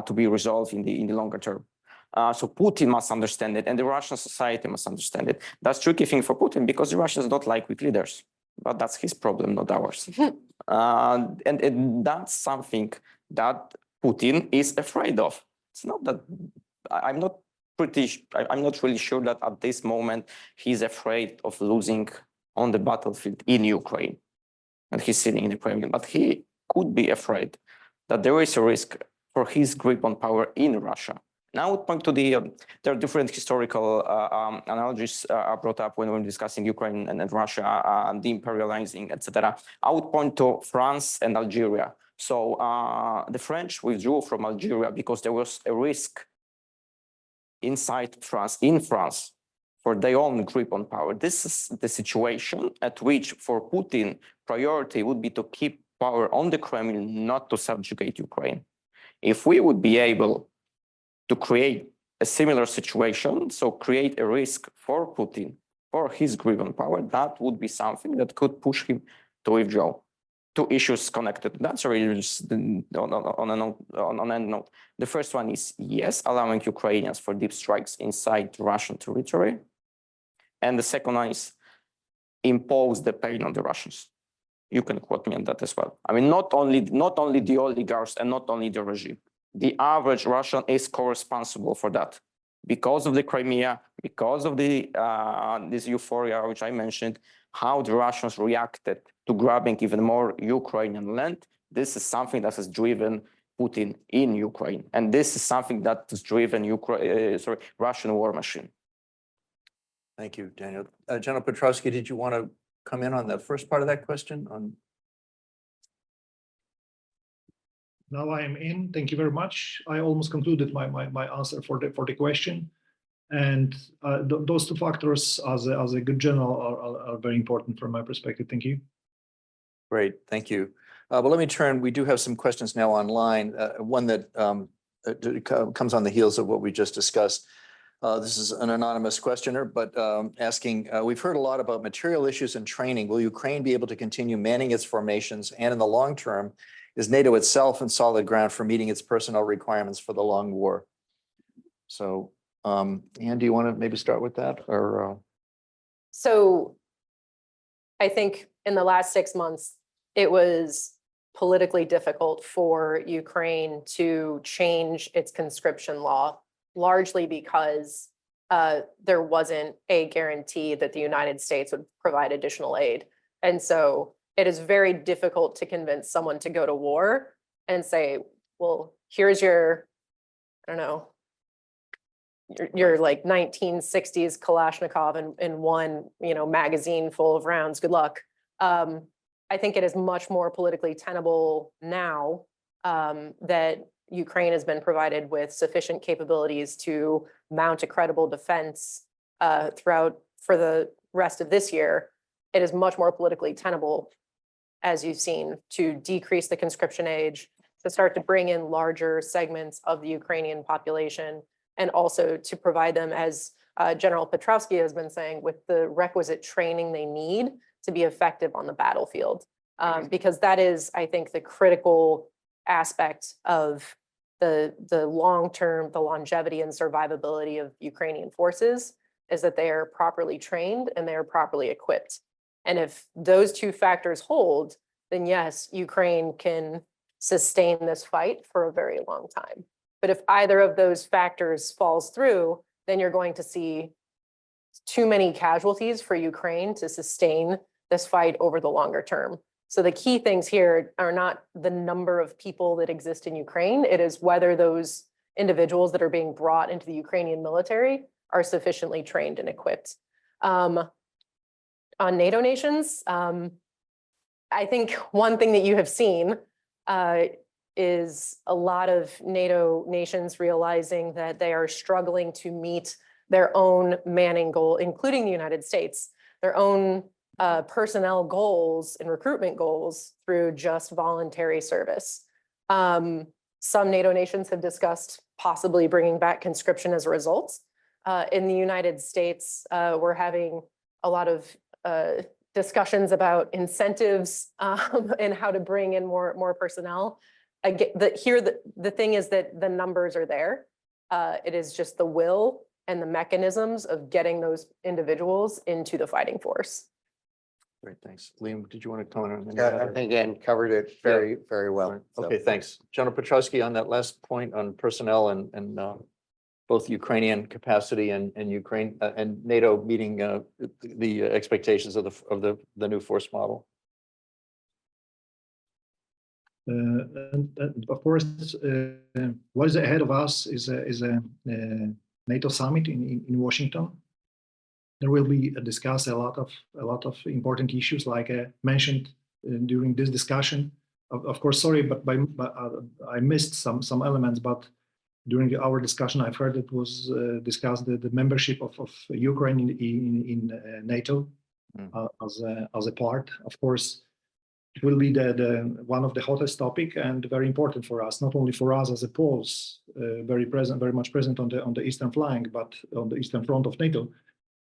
to be resolved in the longer term. So Putin must understand it, and the Russian society must understand it. That's tricky thing for Putin because the Russians don't like weak leaders, but that's his problem, not ours. And that's something that Putin is afraid of. It's not that I'm not really sure that at this moment he's afraid of losing on the battlefield in Ukraine, and he's sitting in the Kremlin. But he could be afraid that there is a risk for his grip on power in Russia. Now I would point to there are different historical analogies brought up when we're discussing Ukraine and Russia, de-imperializing, etc. I would point to France and Algeria. So the French withdrew from Algeria because there was a risk inside France, in France, for their own grip on power. This is the situation at which, for Putin, priority would be to keep power on the Kremlin, not to subjugate Ukraine. If we would be able to create a similar situation, so create a risk for Putin, for his grip on power, that would be something that could push him to withdraw. Two issues connected. That's really just on end note. The first one is, yes, allowing Ukrainians for deep strikes inside Russian territory. And the second one is impose the pain on the Russians. You can quote me on that as well. I mean, not only the oligarchs and not only the regime. The average Russian is co-responsible for that because of the Crimea, because of the this euphoria which I mentioned, how the Russians reacted to grabbing even more Ukrainian land. This is something that has driven Putin in Ukraine, and this is something that has driven Russian war machine. Thank you, Daniel. General Petrovsky, did you want to come in on the first part of that question? Now I am in. Thank you very much. I almost concluded my answer for the question. And those two factors, as a good general, are very important from my perspective. Thank you. Great, thank you. Well, let me turn, we do have some questions now online. One that comes on the heels of what we just discussed. This is an anonymous questioner, but asking, we've heard a lot about material issues and training. Will Ukraine be able to continue manning its formations? And in the long term, is NATO itself in solid ground for meeting its personnel requirements for the long war? So, Anne, do you want to maybe start with that, or? So I think in the last 6 months, it was politically difficult for Ukraine to change its conscription law, largely because there wasn't a guarantee that the United States would provide additional aid. And so it is very difficult to convince someone to go to war and say, well, here's your, I don't know, your like 1960s Kalashnikov in one, magazine full of rounds. Good luck. I think it is much more politically tenable now that Ukraine has been provided with sufficient capabilities to mount a credible defense throughout for the rest of this year. It is much more politically tenable, as you've seen, to decrease the conscription age, to start to bring in larger segments of the Ukrainian population, and also to provide them, as General Petrovsky has been saying, with the requisite training they need to be effective on the battlefield. Because that is, I think, the critical aspect of the long-term, the longevity and survivability of Ukrainian forces, is that they are properly trained and they are properly equipped. And if those two factors hold, then yes, Ukraine can sustain this fight for a very long time. But if either of those factors falls through, then you're going to see too many casualties for Ukraine to sustain this fight over the longer term. So the key things here are not the number of people that exist in Ukraine. It is whether those individuals that are being brought into the Ukrainian military are sufficiently trained and equipped. On NATO nations, I think one thing that you have seen is a lot of NATO nations realizing that they are struggling to meet their own manning goal, including the United States, their own personnel goals and recruitment goals through just voluntary service. Some NATO nations have discussed possibly bringing back conscription as a result. In the United States, we're having a lot of discussions about incentives and how to bring in more personnel. Again, the thing is that the numbers are there. It is just the will and the mechanisms of getting those individuals into the fighting force. Great, thanks. Liam, did you want to comment on any Yeah, of I that? think Ann covered it very, very well. So- Okay, thanks. General Petrovsky, on that last point on personnel and both Ukrainian capacity and Ukraine and NATO meeting the expectations of the new force model. And of course, what is ahead of us is a NATO summit in Washington. There will be discuss a lot of important issues, like mentioned during this discussion. Of course, sorry, but I missed some elements. But during our discussion, I've heard it was discussed the membership of Ukraine in NATO as a part. Of course, it will be the one of the hottest topic and very important for us, not only for us as a Poles, very much present on the eastern flank, but on the eastern front of NATO,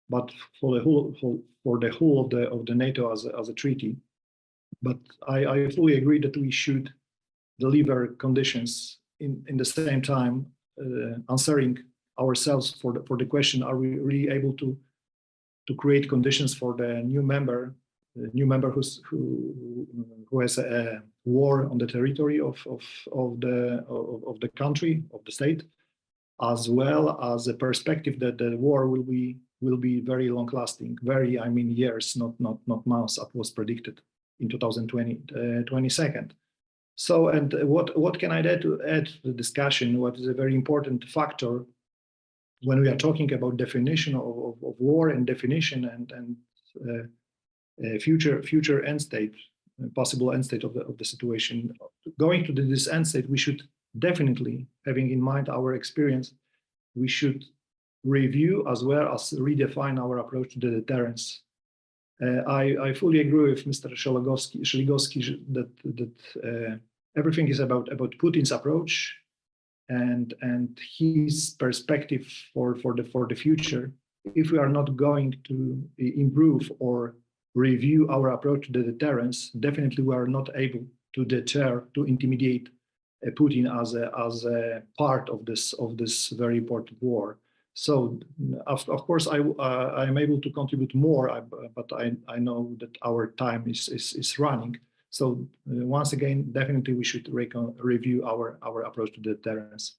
but for the whole of the NATO as a treaty. But I fully agree that we should deliver conditions in the same time, answering ourselves for the question: are we really able to create conditions for the new member who has a war on the territory of the country, of the state, as well as a perspective that the war will be very long lasting, I mean years, not months, as was predicted in 2022. So, and what can I add to the discussion? What is a very important factor when we are talking about definition of war and definition and future end state, possible end state of the situation. Going to this end state, we should definitely, having in mind our experience, we should review as well as redefine our approach to the deterrence. I fully agree with Mr. Szeligoski that everything is about Putin's approach and his perspective for the future. If we are not going to improve or review our approach to the deterrence, definitely we are not able to deter, to intimidate Putin as a part of this very important war. So of course I am able to contribute more, but I know that our time is running. So once again, definitely we should review our approach to deterrence.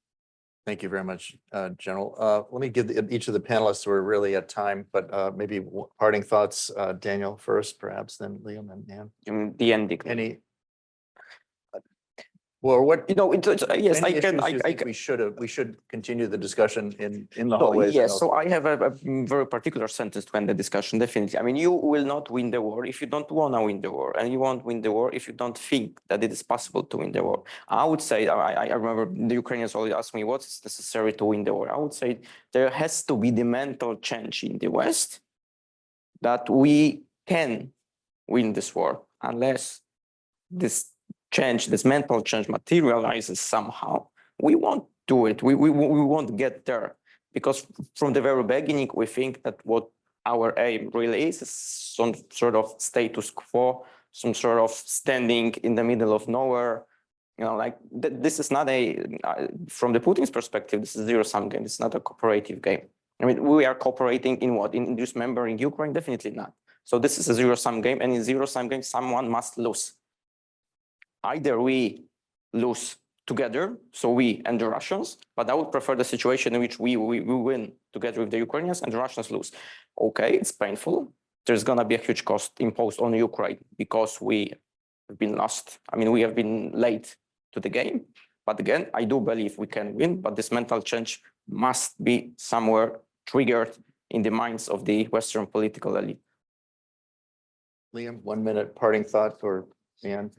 Thank you very much, General. Let me give each of the panelists, we're really at time, but maybe parting thoughts, Daniel first, perhaps, then Liam and Ann. The ending. Any? Well, what, yes, any I can. issues you think we should continue the discussion in the hallways? Yes, so I have a very particular sentence to end the discussion, definitely. I mean, you will not win the war if you don't want to win the war, and you won't win the war if you don't think that it is possible to win the war. I would say, I remember the Ukrainians always ask me, what's necessary to win the war? I would say there has to be the mental change in the West that we can win this war unless this mental change materializes somehow. We won't do it. We won't get there because from the very beginning, we think that what our aim really is some sort of status quo, some sort of standing in the middle of nowhere. Like this is not from the Putin's perspective, this is a zero-sum game. It's not a cooperative game. I mean, we are cooperating in what? In dismembering Ukraine? Definitely not. So this is a zero-sum game, and in zero-sum game, someone must lose. Either we lose together, so we and the Russians, but I would prefer the situation in which we win together with the Ukrainians and the Russians lose. Okay, it's painful. There's going to be a huge cost imposed on Ukraine because we have been lost. I mean, we have been late to the game. But again, I do believe we can win, but this mental change must be somewhere triggered in the minds of the Western political elite. Liam, 1 minute parting thought for Ann.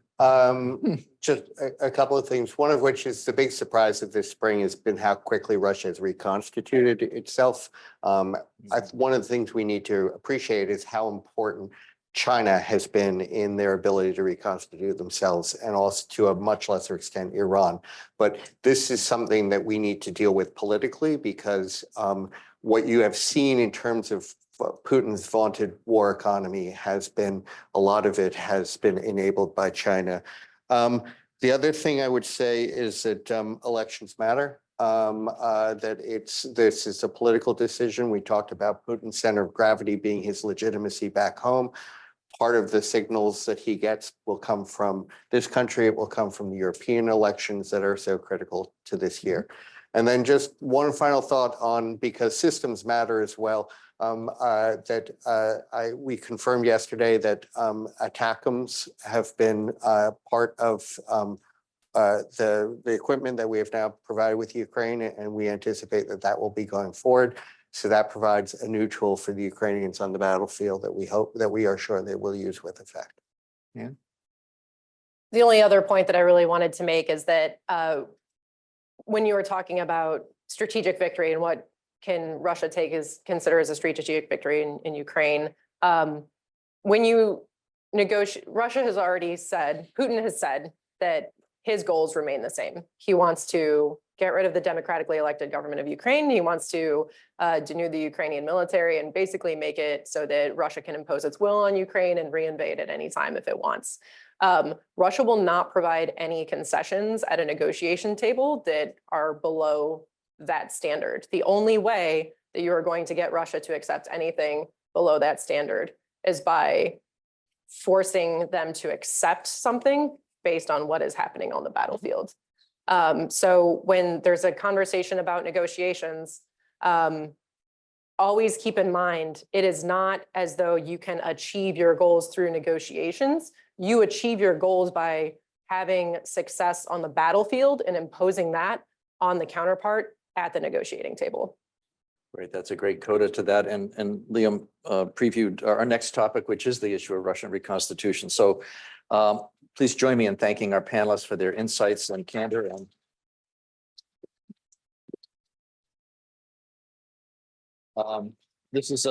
Just a couple of things, one of which is the big surprise of this spring has been how quickly Russia has reconstituted itself. One of the things we need to appreciate is how important China has been in their ability to reconstitute themselves, and also to a much lesser extent Iran. But this is something that we need to deal with politically, because what you have seen in terms of Putin's vaunted war economy has been, a lot of it has been enabled by China. The other thing I would say is that elections matter, that this is a political decision. We talked about Putin's center of gravity being his legitimacy back home. Part of the signals that he gets will come from this country. It will come from the European elections that are so critical to this year. And then just one final thought on, because systems matter as well, we confirmed yesterday that ATACMS have been part of the equipment that we have now provided with Ukraine, and we anticipate that that will be going forward. So that provides a new tool for the Ukrainians on the battlefield that we are sure they will use with effect. Yeah. The only other point that I really wanted to make is that when you were talking about strategic victory and what can Russia consider as a strategic victory in Ukraine, when you negotiate, Russia has already said, Putin has said that his goals remain the same. He wants to get rid of the democratically elected government of Ukraine. He wants to denude the Ukrainian military and basically make it so that Russia can impose its will on Ukraine and reinvade at any time if it wants. Russia will not provide any concessions at a negotiation table that are below that standard. The only way that you are going to get Russia to accept anything below that standard is by forcing them to accept something based on what is happening on the battlefield. So when there's a conversation about negotiations, always keep in mind, it is not as though you can achieve your goals through negotiations. You achieve your goals by having success on the battlefield and imposing that on the counterpart at the negotiating table. Great, that's a great coda to that. And Liam previewed our next topic, which is the issue of Russian reconstitution. So please join me in thanking our panelists for their insights and candor. And This is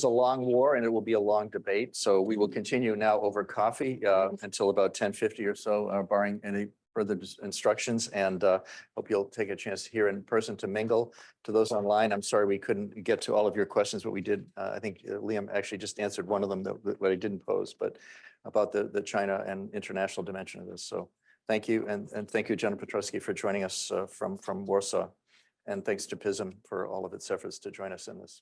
a long war and it will be a long debate. So we will continue now over coffee until about 10:50 or so, barring any further instructions. And hope you'll take a chance here in person to mingle. To those online, I'm sorry we couldn't get to all of your questions, but we did. I think Liam actually just answered one of them that I didn't pose, but about the China and international dimension of this. So thank you. And thank you, Jenna Petrowski, for joining us from Warsaw. And thanks to PISM for all of its efforts to join us in this.